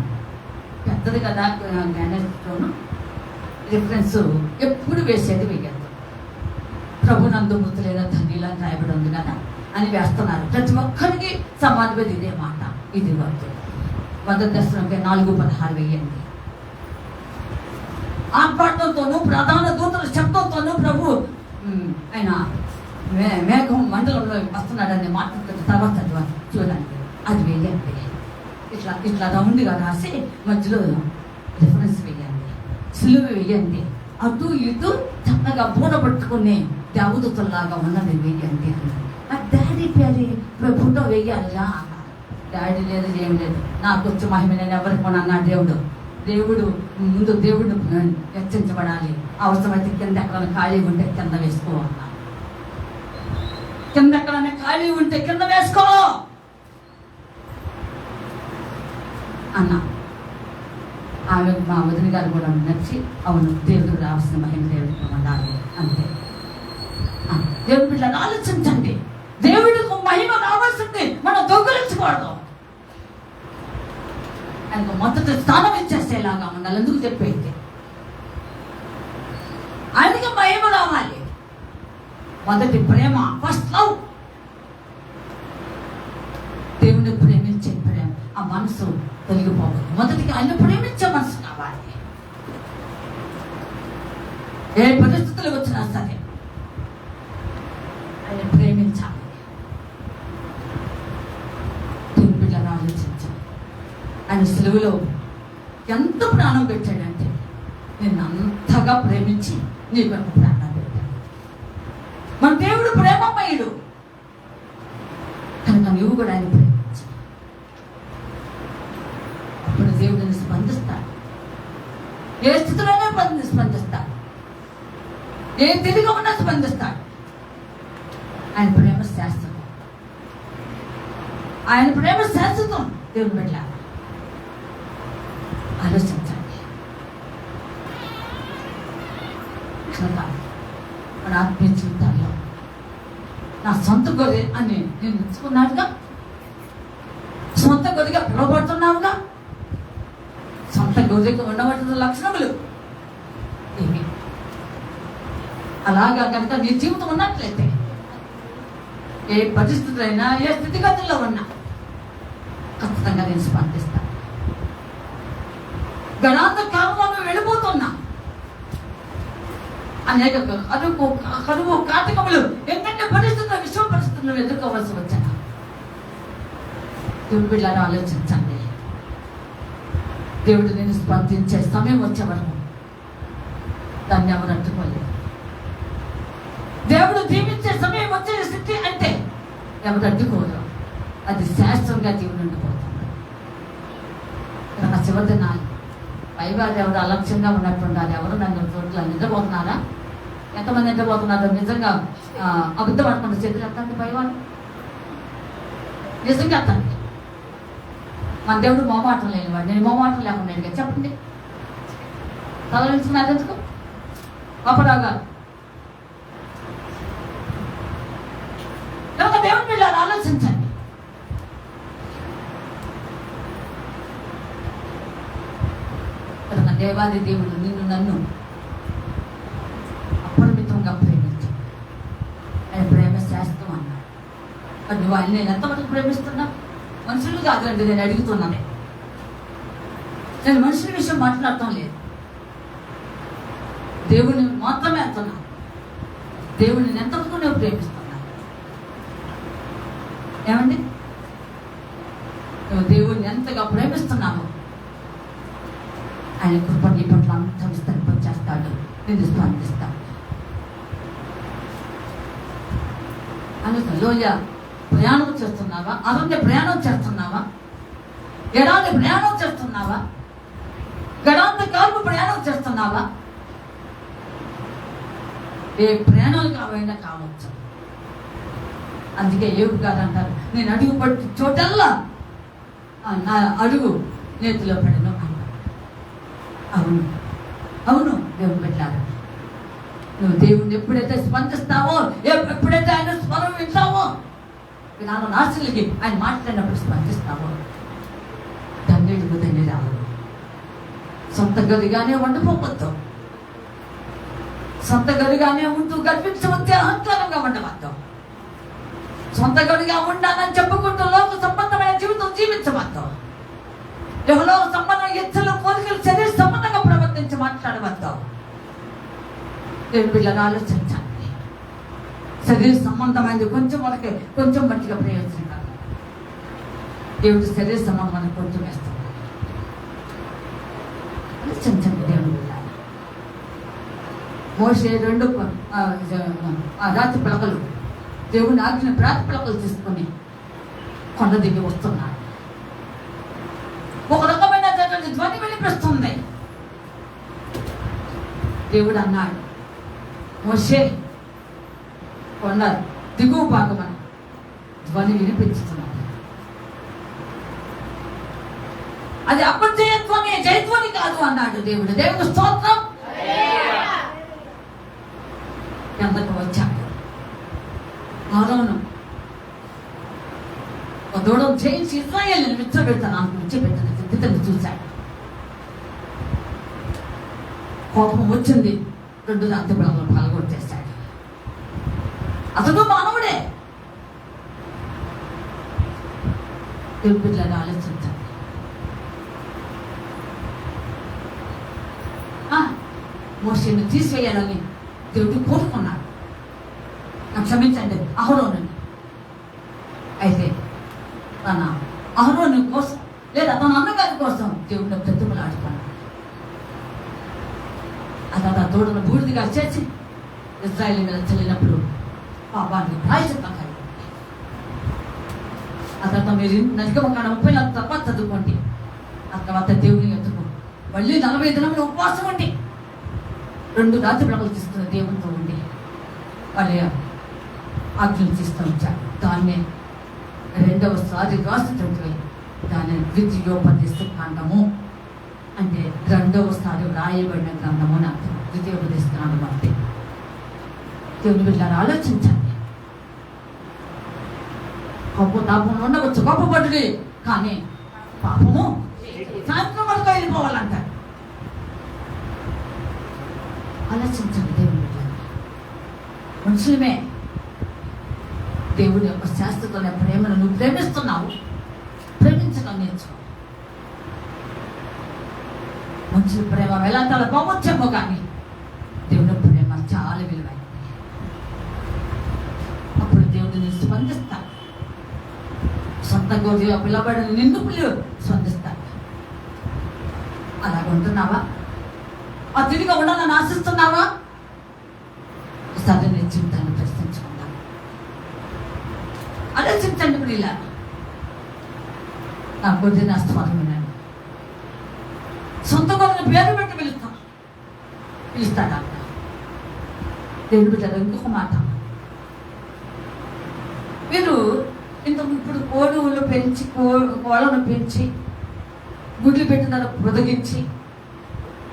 పెద్దది కదా గ్రానైట్ స్టోన్, రిఫరెన్స్ ఎప్పుడు వేసేది వేయద్దు. ప్రభునందు మృతులైన ధన్యులని రాయబడి ఉంది కదా అని వేస్తున్నారు. ప్రతి ఒక్కరికి సమాధి ఇదే మాట. ఇది వద్దు. 4:16 వేయండి. ఆర్భాటంతోనూ ప్రధాన దూతల శబ్దంతోనూ ప్రభు ఆయన మేఘం మండలంలో వస్తున్నాడనే మాట తర్వాత చూడండి. అది వేయండి. ఇట్లా రౌండ్గా రాసి మధ్యలో రిఫరెన్స్ వేయండి, సిలువ వేయండి. అటు ఇటు చక్కగా పూల పట్టుకుని దేవదూతల్లాగా ఉన్నది వేయండి. ఆ డాడీ పేరు ఫోటో వేయాలిగా. డాడీ లేదు, ఏం లేదు, నాకు వచ్చి మహిమ నేను ఎవరికి అన్నాడు దేవుడు. ముందు దేవుడు హెచ్చరించబడాలి. అవసరమైతే కింద ఎక్కడైనా ఖాళీ ఉంటే కింద వేసుకో అన్నా. కింద ఎక్కడైనా ఖాళీ ఉంటే కింద వేసుకో అన్నా. ఆమె మా వదిన గారు కూడా నచ్చి అవును దేవుడికి రావాల్సిన మహిమ దేవుడికి ఉండాలి అంతే. దేవుడి బిడ్డలను ఆలోచించండి. దేవుడికి మహిమ రావాల్సింది మనం దొంగలించకూడదు. ఆయనకు మొదటి స్థానం ఇచ్చేసేలాగా ఉండాలి. ఎందుకు చెప్పేది? ఆయనకి మహిమ రావాలి. మొదటి ప్రేమ, ఫస్ట్ లవ్. దేవుడిని ప్రేమించే ప్రేమ, ఆ మనసు తొలగిపోవాలి. మొదటిగా ఆయన ప్రేమించే మనసు కావాలి. ఏ పరిస్థితులు వచ్చినా సరే ఆయన ప్రేమించాలి. దేవుని బిడ్డలను ఆలోచించాలి. ఆయన సిలువలో ఎంత ప్రాణం పెట్టాడంటే నిన్ను అంతగా ప్రేమించి నీ కొరకు ప్రాణం పెట్టాడు. మన దేవుడు ప్రేమమయుడు కనుక నువ్వు కూడా ఆయన ప్రేమించు. అప్పుడు దేవుడిని స్పందిస్తాడు. ఏ స్థితిలోనే స్పందిస్తాడు. ఏ తిరిగి ఉన్నా స్పందిస్తాడు. ఆయన ప్రేమ శాశ్వతం. ఆయన ప్రేమ శాశ్వతం. దేవుని బిడ్డ ఆలోచించండి. మన ఆత్మీయ జీవితాల్లో నా సొంత గొర్రె అని నేను ఎంచుకున్నాడుగా, సొంత గొర్రెగా పిలువబడుతున్నావుగా. సొంత గొర్రెకి ఉండబడుతున్న లక్షణములు ఏమి? అలాగా కనుక నీ జీవితం ఉన్నట్లయితే ఏ పరిస్థితులైనా ఏ స్థితిగతుల్లో ఉన్నా ఖచ్చితంగా నేను స్పందిస్తాను. గణాంత కాలంలో వెళ్ళిపోతున్నా. అనేక కరువు కాటకములు ఎన్నెన్న పరిస్థితుల్లో విశ్వ పరిస్థితుల్లో ఎదుర్కోవాల్సి వచ్చాను. దేవుడి బిడ్డలను ఆలోచించండి. దేవుడు నేను స్పందించే సమయం వచ్చే వరకు దాన్ని ఎవరు అడ్డుకోలేదు. ఎవరు అడ్డుకోరు. అది శాశ్వతంగా దేవుని ఉండిపోతుంది. నా చివరి దినాలు పైవారు ఎవరు అలక్ష్యంగా ఉన్నట్టు ఉండాలి. ఎవరు నన్ను చోట్ల నిద్రపోతున్నారా? ఎంతమంది నిద్రపోతున్నారో నిజంగా అబద్ధం అనుకున్న చేతులు ఎత్తండి. పైవారు నిజంగా ఎత్తండి. మన దేవుడు మోమాటం లేనివాడు. నేను మోమాటం లేకుండా అడిగా చెప్పండి. తలవించుకున్నారు ఎందుకు? పాపరాగా దేవుని పిల్లలు ఆలోచించండి. దేవాది దేవుడు నిన్ను నన్ను అపరిమితంగా ప్రేమించాడు. ఆయన ప్రేమ శాస్త్రం అన్నాడు. మరి నువ్వు ఆయన నేను ఎంతవరకు ప్రేమిస్తున్నా? మనుషులు కాదండి, నేను అడుగుతున్నానే. నేను మనుషుల విషయం మాట్లాడటం లేదు, దేవుని మాత్రమే అంటున్నాను. దేవుడిని ఎంతవరకు నువ్వు ప్రేమిస్తున్నాను? ఏమండి, నువ్వు దేవుడిని ఎంతగా ప్రేమిస్తున్నావు, ఆయన కృప నీ పట్ల అంత విస్తరింపచేస్తాడు, నేను స్పందిస్తాను. లోయ ప్రయాణం చేస్తున్నావా? అరణ్య ప్రయాణం చేస్తున్నావా? ఎడారి ప్రయాణం చేస్తున్నావా? గడాంతకాలకు ప్రయాణం చేస్తున్నావా? ఏ ప్రయాణాలు కావైనా కావచ్చు. అందుకే ఏడు గారు అంటారు, నేను అడుగు పట్టి చోటల్లా నా అడుగు నేతిలో పడను అన్నారు. అవును అవును, దేవుని పెట్టారు. నువ్వు దేవుణ్ణి ఎప్పుడైతే స్పందిస్తావో, ఎప్పుడైతే ఆయన స్వరం వింటావో, వినాల నాశులకి ఆయన మాట్లాడినప్పుడు స్పందిస్తావో, ధన్యుడు ధన్యురాలు. సొంత గదిగానే వండిపోవద్దు, సొంత గదిగానే ఉంటూ గర్వించవద్దు, అహంకారంగా ఉండవద్దు. సొంత గదిగా ఉండాలని చెప్పుకుంటూ లోక సంబంధమైన జీవితం జీవించవద్దు. లోక సంబంధ ఇచ్చలు కోరికలు శరీర సంబంధంగా ప్రవర్తించి మాట్లాడవద్దు. దేవుని పిల్లలు ఆలోచించండి. శరీర సంబంధమైనది కొంచెం వరకే, కొంచెం మట్టిగా ప్రయోజనం కాదు. దేవుడు శరీర సంబంధమైన కొంచెం వేస్తాడు. ఆలోచించండి దేవుని పిల్లలు. మోషే రెండు రాతి పిలకలు, దేవుని ఆజ్ఞ రాతి పిలకలు తీసుకొని కొండ దిగి వస్తున్నాడు. ఒక రకమైన ధ్వని వినిపిస్తుంది. దేవుడు అన్నాడు, మోషే కొండ దిగువ భాగమని ధ్వని వినిపించుతున్నాడు. అది అపజయత్వమే, జయధ్వని కాదు అన్నాడు దేవుడు. దేవుడు స్తోత్రం. ఎంతకు వచ్చాడు ఆరోను దూడం చేయించి ఇశ్రాయేలుని విచ్చబెడతాను విడిచిపెట్టిన స్థితిని చూశాడు. కోపం వచ్చింది, రెండు రాత్రి పిల్లలు పాల్గొట్టేశాడు. అతడు మానవుడే. పిల్లలు ఆలోచించండి. మోషేను తీసివేయాలని దేవుడు కోరుకున్నాడు. నాకు క్షమించండి అహరోను. అయితే తన అహరోను కోసం లేదా తన అన్నగారి కోసం దేవుడిని ప్రతిమలు ఆడుకున్నాడు. అతను తోడును బూడిదిగా చేసి ఇశ్రాయేలు మీద చెల్లినప్పుడు పాపానికి ప్రాయశ్చిత్తం కలిగింది. అతను మీరు నదికమకాడ 30 తర్వాత చదువుకోండి. ఆ తర్వాత దేవుని ఎత్తుకు మళ్ళీ 40 దినములు ఉపవాసం ఉండి 2 రాత్రి పిల్లలు తీసుకున్న దేవునితో ఉండి వాళ్ళ ఆజ్ఞలు తీస్తూ ఉంచాడు. దాన్ని రెండవసారి రాసినట్టు దాన్ని ద్వితీయోపదేశ కాండము అంటే రెండవసారి రాయబడిన గ్రంథము అని అర్థం. ద్వితీయోపదేశ కాండం అంటే దేవుని బిడ్డలారా ఆలోచించండి. గొప్ప తాపంలో ఉండవచ్చు, గొప్ప పడుడి, కానీ పాపము సాయంత్రం వరకు వెళ్ళిపోవాలంటారు. ఆలోచించండి దేవుని బిడ్డలారా. మనుషులమే దేవుని యొక్క శాశ్వతమైన ప్రేమను నువ్వు ప్రేమిస్తున్నావు, ప్రేమించడం నేర్చుకో. మనుషుల ప్రేమ వెళంతాల పోవచ్చేమో కానీ దేవుని ప్రేమ చాలా విలువైంది. అప్పుడు దేవుడిని స్పందిస్తాడు. సొంత గోధుమ పిల్లబడిన నిన్ను పిల్లలు స్పందిస్తాడు. అలాగ ఉంటున్నావా? ఆ తిరిగి ఉండాలని ఆశిస్తున్నావా? ఒకసారి నీ జీవితాన్ని ప్రశ్నించుకుందాం. ఆలోచించండి ప్రియుల, నా కొద్ది నా స్వరం వినండి. సొంత గొర్రెని పేరు పెట్టి పిలుస్తాడా దేవుడి బిడ్డ? ఇంకొక మాట, మీరు ఇప్పుడు కోడులు పెంచి కోళ్ళను పెంచి గుడ్లు పెట్టిన పొదగించి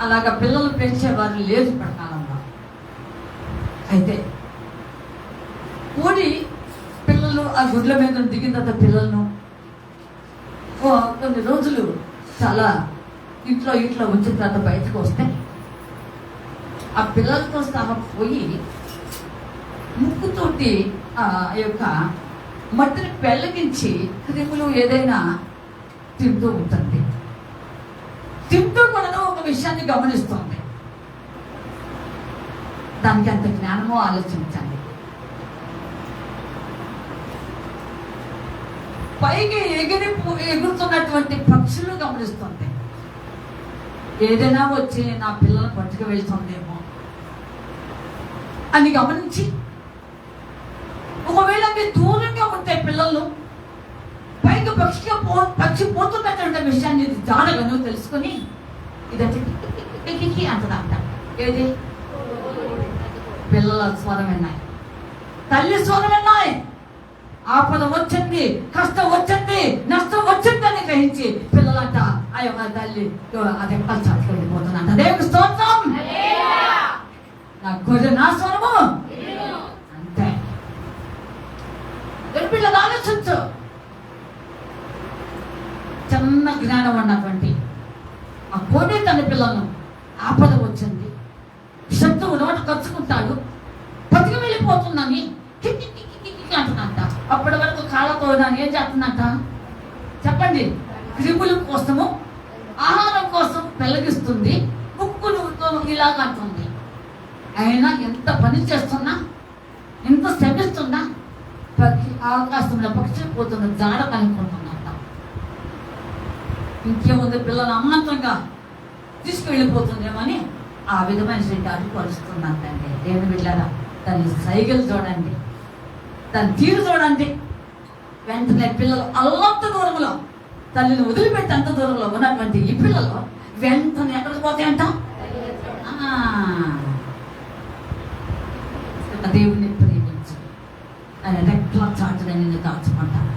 అలాగా పిల్లలు పెంచేవారు లేదు ప్రకారంలో. అయితే కోడి పిల్లలు ఆ గుడ్ల మీద దిగిన తర్వాత పిల్లలను కొన్ని రోజులు చాలా ఇంట్లో వచ్చిన తర్వాత బయటకు వస్తే ఆ పిల్లలతో సహా పోయి ముక్కుతోటి ఆ యొక్క మట్టిని పెళ్ళగించి క్రిములు ఏదైనా తింటూ ఉంటుంది. తింటూ కూడా ఒక విషయాన్ని గమనిస్తుంది. దానికి అంత జ్ఞానమో ఆలోచించండి. పైకి ఎగురుతున్నటువంటి పక్షులు గమనిస్తుంది. ఏదైనా వచ్చి నా పిల్లలను పట్టుకు వెళ్తుందేమో అని గమనించి, ఒకవేళ మీరు దూరంగా ఉంటే పిల్లలు పైకి పక్షి పోతున్నటువంటి విషయాన్ని జాడగను తెలుసుకుని ఇదంటే అంటదంట. ఏది? పిల్లల స్వరం విన్నాయి, తల్లి స్వరం విన్నాయి. ఆపద వచ్చింది, కష్టం వచ్చింది, నష్టం వచ్చిందని గ్రహించి పిల్లలంట ఆ యొక్క తల్లి అదే పల్చాటుకు వెళ్ళిపోతుందంట. దేవుని స్తోత్రం. నా గొర్రె నా స్వరము అంతే. పిల్లలు ఆలోచించు. చిన్న జ్ఞానం ఉన్నటువంటి ఆ కోడి తన పిల్లలను ఆపద వచ్చింది, శత్రువు నోట కచ్చుకుంటాడు, బతికి వెళ్ళిపోతుందని అంటున్నట్ట. అప్పటి వరకు కాళ్ళతో ఏం చేస్తున్నట్ట చెప్పండి? క్రిముల కోసము, ఆహారం కోసం పెళ్ళగిస్తుంది, ముక్కులు ఇలాగ అంటుంది. అయినా ఎంత పని చేస్తున్నా, ఎంత శ్రమిస్తున్నా ఆకాశంలో పక్షి పోతున్న జాడ కనుక్కుంటున్నట్ట. ఇంకేముంది, పిల్లలు అమాంతంగా తీసుకువెళ్ళిపోతుందేమని ఆ విధమైన శ్రీకారు పరుస్తున్నట్టండి. దేవుని బిడ్డలారా, దాని సైకిల్ చూడండి, దాని తీరు చూడండి. వెంటనే పిల్లలు అల్లంత దూరంలో, తల్లిని వదిలిపెట్టి అంత దూరంలో ఉన్నటువంటి ఈ పిల్లలు వెంటనే ఎక్కడికి పోతాయంట? దేవుని ప్రేమించు, ఆయన రెక్కల చాటున నిన్ను దాచుకుంటాను.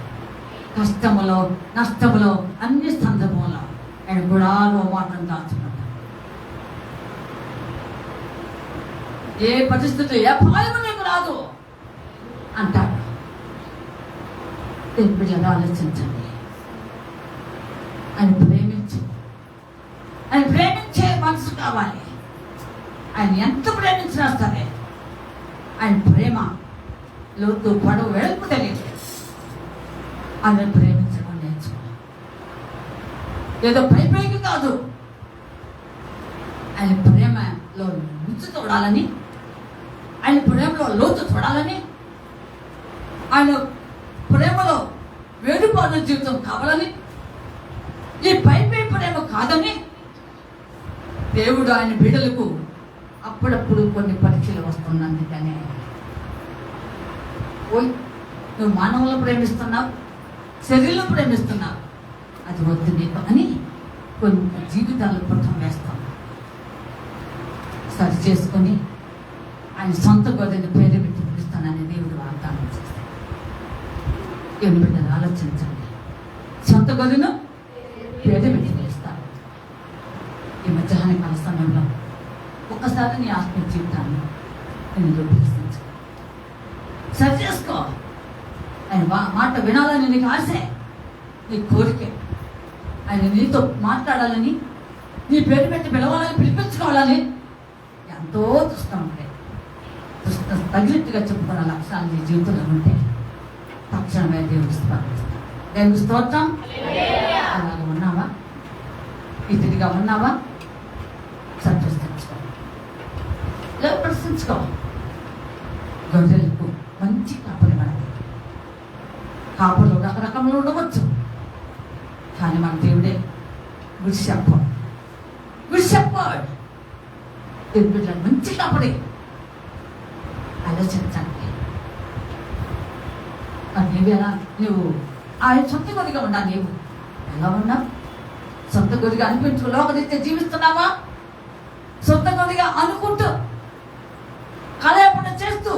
కష్టములో నష్టములో అన్ని సందర్భంలో ఆయన గుడాలో మాటను దాచుకుంటాను. ఏ పరిస్థితులు ఏ భయం నీకు రాదు అంటాడు. దేవుని బిడ్డలు ఆలోచించండి. ఆయన ప్రేమించు, ఆయన ప్రేమించే మనసు కావాలి. ఆయన ఎంత ప్రేమించినా సరే ఆయన ప్రేమ లోతు పొడవు వెడల్పు తెలియదు. ఆయన ప్రేమించడం నేర్చుకో. ఏదో పైకి కాదు, ఆయన ప్రేమలో రుచి చూడాలని, ఆయన ప్రేమలో లోతు చూడాలని, ఆయన ప్రేమలో వేడుపాటు జీవితం కావాలని, ఈ పై ప్రేమ కాదని దేవుడు ఆయన బిడ్డలకు అప్పుడప్పుడు కొన్ని పరీక్షలు వస్తున్నందుకనే, ఓయ్ నువ్వు మానవులను ప్రేమిస్తున్నావు, శరీరం ప్రేమిస్తున్నావు, అది వద్దు నీకు అని కొన్ని జీవితాలు పుట్టం వేస్తాం. సరి చేసుకొని ఆయన సొంత గొర్రెని పేరు పెట్టి పిలుస్తానని దేవుడు వాగ్దానం చేస్తాడు. దేవుని బిడ్డలు ఆలోచించండి. సొంత గొర్రెను పేరు పెట్టి పిలుస్తాను. ఈ మధ్యాహ్న కాల సమయంలో ఒక్కసారి నీ ఆత్మీయ జీవితాన్ని నేను ప్రశ్నించు, సరి చేసుకో. ఆయన మాట వినాలని నీకు ఆశే, నీ కోరికే. ఆయన నీతో మాట్లాడాలని, నీ పేరు పెట్టి పిలవాలని, పిలిపించుకోవాలని ఎంతో దుష్టం ఉంటే, తగినట్టుగా చెప్పుకున్న లక్ష్యాలు నీ జీవితంలో ఉంటే తక్షణమే దేవుడు స్మరిస్తాడు. దేవుడి స్తోత్రం. అలాగ ఉన్నావా? ఇదిగా ఉన్నావా? సంతోషించుకో, లేదు ప్రశ్నించుకో. గొర్రెలకు మంచి కాపరి మనకి. కాపులు రకరకంలో ఉండవచ్చు, కానీ మన దేవుడే గుడ్ షెపర్డ్. గుడ్ షెపర్డ్ దేవుడు మంచి కాపరి. ఆలోచించండి. నీవేలా నువ్వు ఆయన సొంత కొద్దిగా ఉన్నా నీవు ఎలా ఉన్నా సొంత కొద్దిగా అనిపించుకో లోకరీత్యా జీవిస్తున్నావా సొంత కొద్దిగా అనుకుంటూ కలయాపన చేస్తూ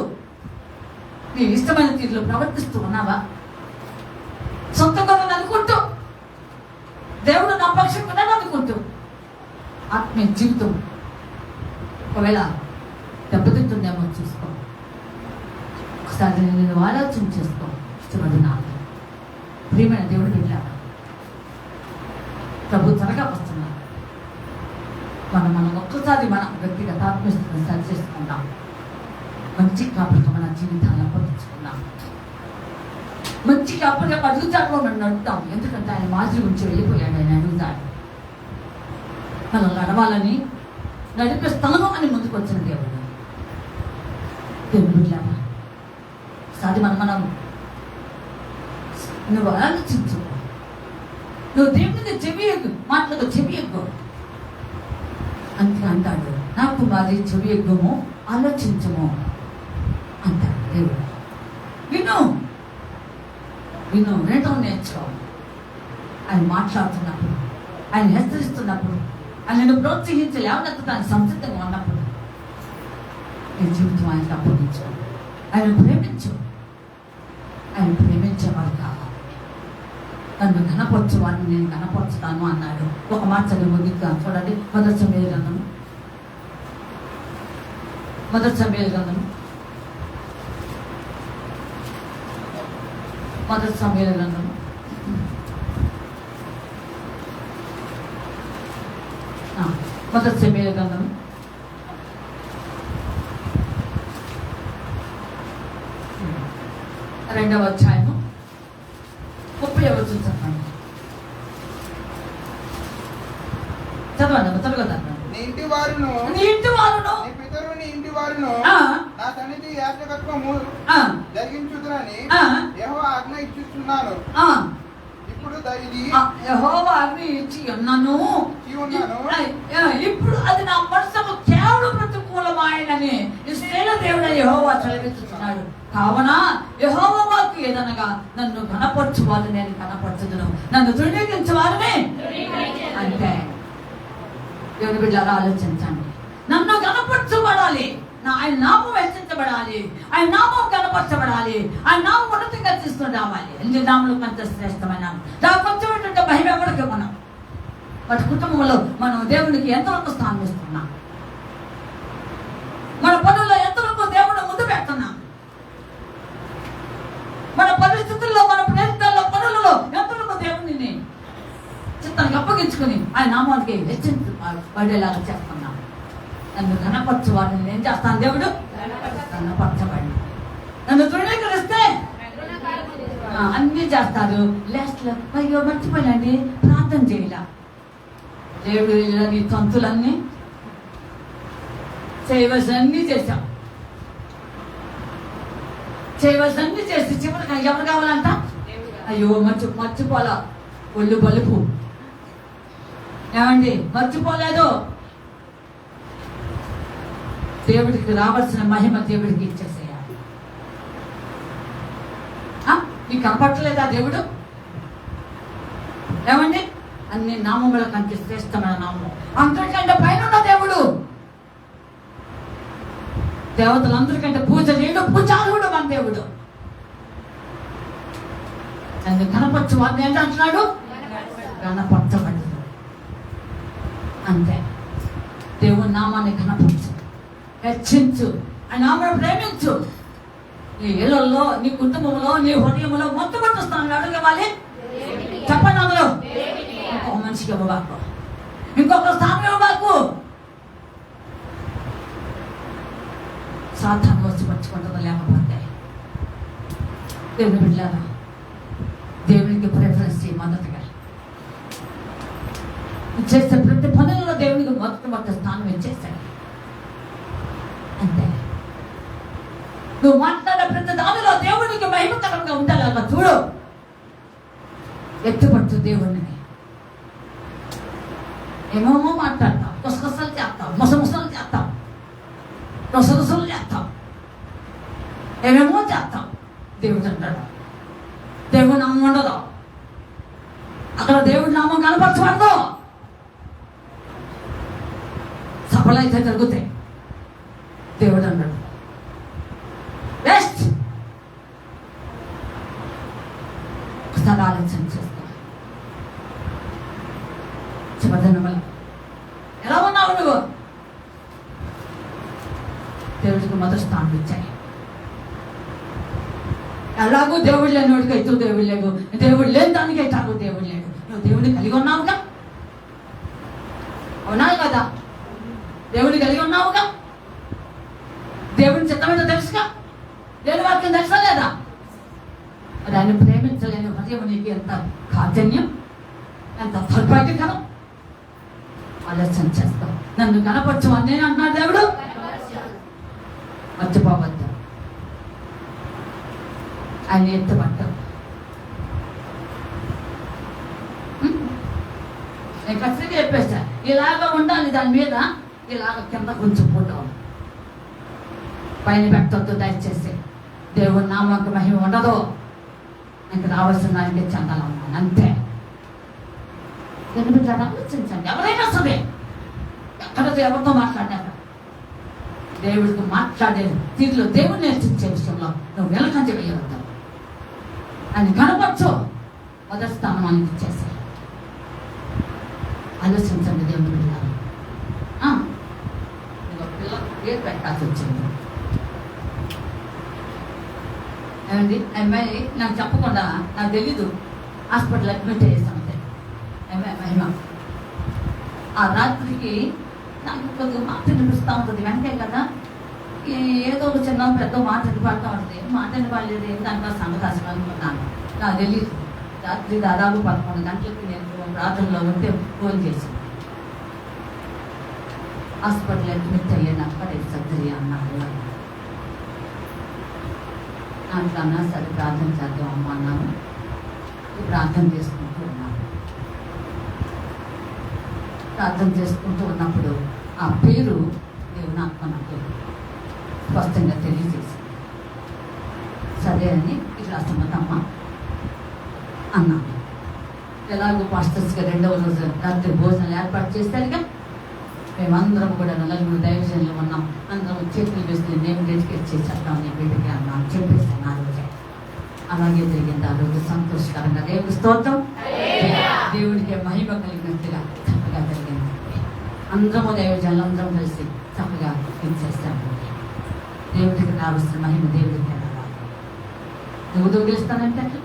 నీ ఇష్టమైన తీరులో ప్రవర్తిస్తూ ఉన్నావా సొంత కొద్దిగా అనుకుంటూ దేవుడు నా పక్షం ఉన్నాడు అనుకుంటూ ఆత్మీయ జీవితం ఒకవేళ దెబ్బతింటుందేమో చూసుకో ఒకసారి నేను ఆలోచన చేసుకో ఇష్టపడి నాకు ప్రియమైన దేవుడు వెళ్ళాడు ప్రభు త్వరగా వస్తున్నాడు మనం ఒక్కసారి మన వ్యక్తిగత ఆత్మీయతను సరి చేసుకుందాం మంచి కాపుగా మన జీవితాన్ని అప్పగించుకుందాం మంచి కాపుగా అడుగుతాడు మనం నడుపుతాం ఎందుకంటే ఆయన మాదిరి ఉంచి వెళ్ళిపోయాడు ఆయన అడుగుతాడు మనం నడవాలని నడిపిస్తాను అని ముందుకు వచ్చిన దేవుడు వెళ్ళామా ఒకసారి మనం నువ్వు ఆలోచించు నువ్వు దేవుడికి చెవి ఎగ్గు మాటలకు చెవి ఎగ్గు అంతే అంటాడు నాకు మాది చెవి ఎగ్గుము ఆలోచించము అంటాడు దేవుడు విను వినటం నేర్చుకో ఆయన మాట్లాడుతున్నప్పుడు ఆయన హెచ్చరిస్తున్నప్పుడు ఆయనను ప్రోత్సహించి లేవనెత్తడానికి సంసిద్ధంగా ఉన్నప్పుడు నీ జీవితం ఆయనకు అప్పగించు ఆయన ప్రేమించు ఆయన ప్రేమించేవాడు కాదు నన్ను ఘనపరచు వారిని నేను ఘనపరచుతాను అన్నాడు ఒక మాట చదివి ముగిద్దా చూడండి మొదటి సమయాల గ్రంథం రెండవ అధ్యాయము 30వ వచనం చదవండి.
నీ ఇంటి వారును
నీ
పితరుని ఇంటి వారును నా సన్నిధి యాజకత్వము జరిగించుదురని యెహోవా ఆజ్ఞ ఇచ్చుచున్నాను. ఇప్పుడు ఇది
యెహోవా ఆజ్ఞ ఇచ్చి ఉన్నాను. ఇప్పుడు అది నా మనసుకు కేవలం ప్రతికూలమాయనని ఇశ్రాయేలు దేవుడు యెహోవా సెలవిస్తున్నాడు. కావున యెహోవా వాక్కు ఏదనగా నన్ను ఘనపరచు వారిని నేను ఘనపరచుదును, నన్ను తృణీకరించు వారిని అంటే దేవుని బిడ్డలారా ఆలోచించండి. నన్ను ఘనపరచబడాలి, ఆయన నామం హెచ్చించబడాలి, ఆయన నామం కనపరచబడాలి, ఆయన నామం ఉన్నతంగా తీసుకుని రావాలి. ఎన్ని నామలు కంత శ్రేష్టమైన కొంచెం భయం ఎవరికి మనం వాటి కుటుంబంలో మనం దేవునికి ఎంతవరకు స్థానం ఇస్తున్నాం, మన పనుల్లో ఎంతవరకు దేవుడు ముందు పెడుతున్నాం, మన పరిస్థితుల్లో మన ప్రయత్నాల్లో పనులలో ఎంతవరకు దేవుడిని చిత్తానికి అప్పగించుకుని ఆయన నామానికి హెచ్చించబడేలాగా చేస్తున్నాం. నన్ను ఘనపరచు వారిని ఏం చేస్తాను దేవుడు ఘనపరచబడి నన్ను తృణీకరిస్తే అన్ని చేస్తారు. లాస్ట్ లో అయ్యో మర్చిపోయినండి ప్రార్థన చేయాల దేవుడు నీ తంతులన్నీ చేయవలసినన్ని చేశాం, చేయవలసినన్ని చేసి చివరికి ఎవరు కావాలంట అయ్యో మర్చిపోలా ఒళ్ళు బలుపు ఏమండి మర్చిపోలేదు. దేవుడికి రావాల్సిన మహిమ దేవుడికి ఇచ్చేసేయాలి. నీకు కనపట్టలేదా దేవుడు? ఏమండి అన్ని నామముల కంటే శ్రేష్టమైన నామం, అందరికంటే పైన ఉన్న దేవుడు, దేవతలందరికంటే పూజ చేయడు పూజారుడు మన దేవుడు. నన్ను కనపరచు వారిని ఏంటంటున్నాడు కనపరచబడ్డదు. అంతే దేవుని నామాన్ని కనపరచు, హెచ్చించు, ఆ నామాన్ని ప్రేమించు. నీ ఇళ్లలో నీ కుటుంబంలో నీ హృదయంలో మొట్టమొదటి స్థానంలో అడగవాలి. చెప్పండి అందరూ ఒక మనిషికి ఇవ్వబాకు, ఇంకొక స్థానం ఇవ్వబాకు. సాతాను వచ్చి పట్టుకుంటుందో లేకపోతే దేవుని బిడ్డలారా దేవునికి ప్రిఫరెన్స్ చేయి. మొదటగా చేసే ప్రతి పనులలో దేవునికి మొట్టమొదటి స్థానం ఇచ్చేసాడు. అంతే నువ్వు మాట్లాడే ప్రతి దానిలో దేవునికి మహిమకరంగా ఉండాలి. అలా చూడు, ఎత్తుపట్టు దేవుడిని. ఏమేమో మాట్లాడతావు, కొసకొసలు చేస్తావు, ముసముసలు చేస్తావు, రొసరుసలు చేస్తావు, ఏమేమో చేస్తావు. దేవుడు అంటాడు సభలు అయితే జరుగుతాయి. దేవుడు అన్నాడు బెస్ట్. ఒకసారి ఆలోచన చేసుకో. చివరిదినముల ఎలా ఉన్నావు నువ్వు? దేవుడికి మొదటి స్థానం ఇచ్చాయి. ఎలాగో దేవుడు లేనివాడికి అయితే దేవుడు లేవు, దేవుడు లేని దానికి అయితే దేవుడు లేడు. నువ్వు దేవుడిని కలిగి ఉన్నావుగా, అవునా కదా? దేవుడిని కలిగి ఉన్నావుగా, దేవుడిని చిత్తమేదో తెలుసుగా, లేని వాక్యం తెలుసా లేదా? మరి ఆయన ప్రేమించలేని హృదయం నీకు ఎంత కాఠిన్యం, ఎంత దౌర్భాగ్యకరం. ఆలోచన చేస్తాం. నన్ను కనపరచు అని నేను అంటున్నాడు దేవుడు. మర్చిపోవద్దు, ఆయన ఎత్తుపట్టు. నేను ఖచ్చితంగా చెప్పేస్తా, ఇలాగ ఉండాలి. దాని మీద ఇలాగ కింద కొంచెం ఫోటో పైన పెట్టొద్దు దయచేసి. దేవుడి నామానికి మహిమ ఉండదు. నాకు రావాల్సిన దానికి చందాలు ఉన్నాను అంతే. ఎందుకు ఆలోచించండి. ఎవరైనా సరే ఎక్కడతో ఎవరితో మాట్లాడారు, దేవుడికి మాట్లాడే తీరులో దేవుడు నేర్చించే విషయంలో నువ్వు వెనకంజ వేయవద్దు. ఆయన కనపరచు, మొదటి స్థానం ఆయనకి ఇచ్చేసి. ఆలోచించండి దేవుడు పిల్లలు. పిల్లలకు పేరు పెట్టాల్సి వచ్చింది. ఏమండి, అమ్మాయి నాకు చెప్పకుండా, నాకు తెలీదు, హాస్పిటల్ అడ్మిట్ అయ్యేసాం. అమ్మాయి మహిమ ఆ రాత్రికి నాకు కొద్దిగా మాట వినిపిస్తూ ఉంటుంది. వెనకే కదా ఏదో ఒక చిన్న పెద్ద మాట వినిపడుతూ ఉంటుంది. మాట వినపడలేదు, దాంట్లో సంఘాసం అనుకున్నాను. నాకు తెలియదు. రాత్రి దాదాపు 11 గంటలకి నేను ప్రార్థనలో ఉంటే ఫోన్ చేశాను. హాస్పిటల్ అడ్మిట్ అయ్యాను. అక్కడే సర్జరీ అన్నారు. అట్లన్నా సరే ప్రార్థన చేద్దాం అమ్మ అన్నాను. ప్రార్థన చేసుకుంటూ ఉన్నాను. ప్రార్థన చేసుకుంటూ ఉన్నప్పుడు ఆ పేరు దేవుని ఆత్మ నాకు స్పష్టంగా తెలియజేసింది. సరే అని ఇట్లా అసమ్మతమ్మ అన్నాను. ఎలాగో పాస్టర్స్గా 2వ రోజు రాత్రి భోజనాలు ఏర్పాటు చేశారుగా. మేమందరం కూడా 4 దైవజనులు ఉన్నాం. అందరం చేతులు వేసుకుని నేను డెడికేట్ చేసేద్దాం నేను వీటికి అన్నాను చెప్పేసాను. ఆ రోజే అలాగే జరిగింది. ఆ రోజు సంతోషకరంగా దేవుడి స్తోత్రం, దేవుడికి మహిమ కలిగినట్టుగా చక్కగా జరిగింది. అందరము దైవజనులు అందరం కలిసి చక్కగా ఇచ్చేస్తాము. దేవుడికి కావలసిన మహిమ దేవుడికి రావాలి. నువ్వు దొంగిలిస్తానంటే అట్లా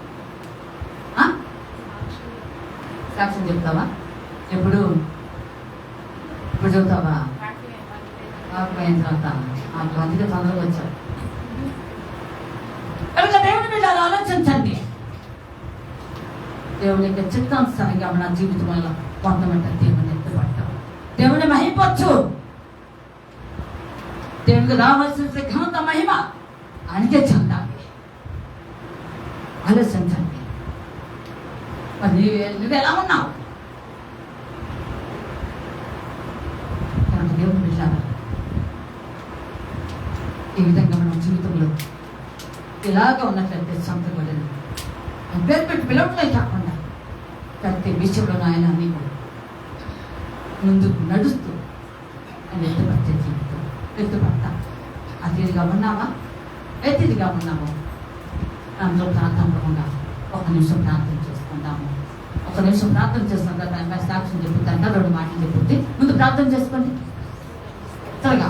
సాక్ష్యం చెప్తావా? ఎప్పుడు చెబుతావా? అయిన తర్వాత అందుకే తొందరగా వచ్చావు. కనుక దేవుని మీద ఆలోచించండి. దేవునికి చిత్తానుసారంగా మన జీవితం వల్ల పొందమంటే దేవుని ఎత్తుపడతాం. దేవుని మహిమపరచు. దేవునికి రావాల్సిన ఘనత మహిమ ఆయనకే చెందాలి. ఆలోచించండి. మరి నువ్వు ఎలా ఉన్నావు? దేవుని బిడ్డలారా, ఈ విధంగా మన జీవితంలో ఇలాగా ఉన్నట్లయితే సంతకూడదు. పేరు పెట్టి పిలవట్లే కాకుండా ప్రతి విషయంలో ఆయన నీకు ముందుకు నడుస్తూ ఆయన ఎత్తుపట్టే జీవితం ఎత్తుపడతా. అతిథిగా ఉన్నావా? ఎత్తిదిగా ఉన్నావా? అందులో ప్రార్థనగా 1 నిమిషం ప్రార్థన చేసుకుంటాము. 1 నిమిషం ప్రార్థన చేసుకుంటా. సాక్ష్యం చెప్పుతాను. 2 మాటలు చెప్పుద్ది. ముందు ప్రార్థన చేసుకోండి త్వరగా.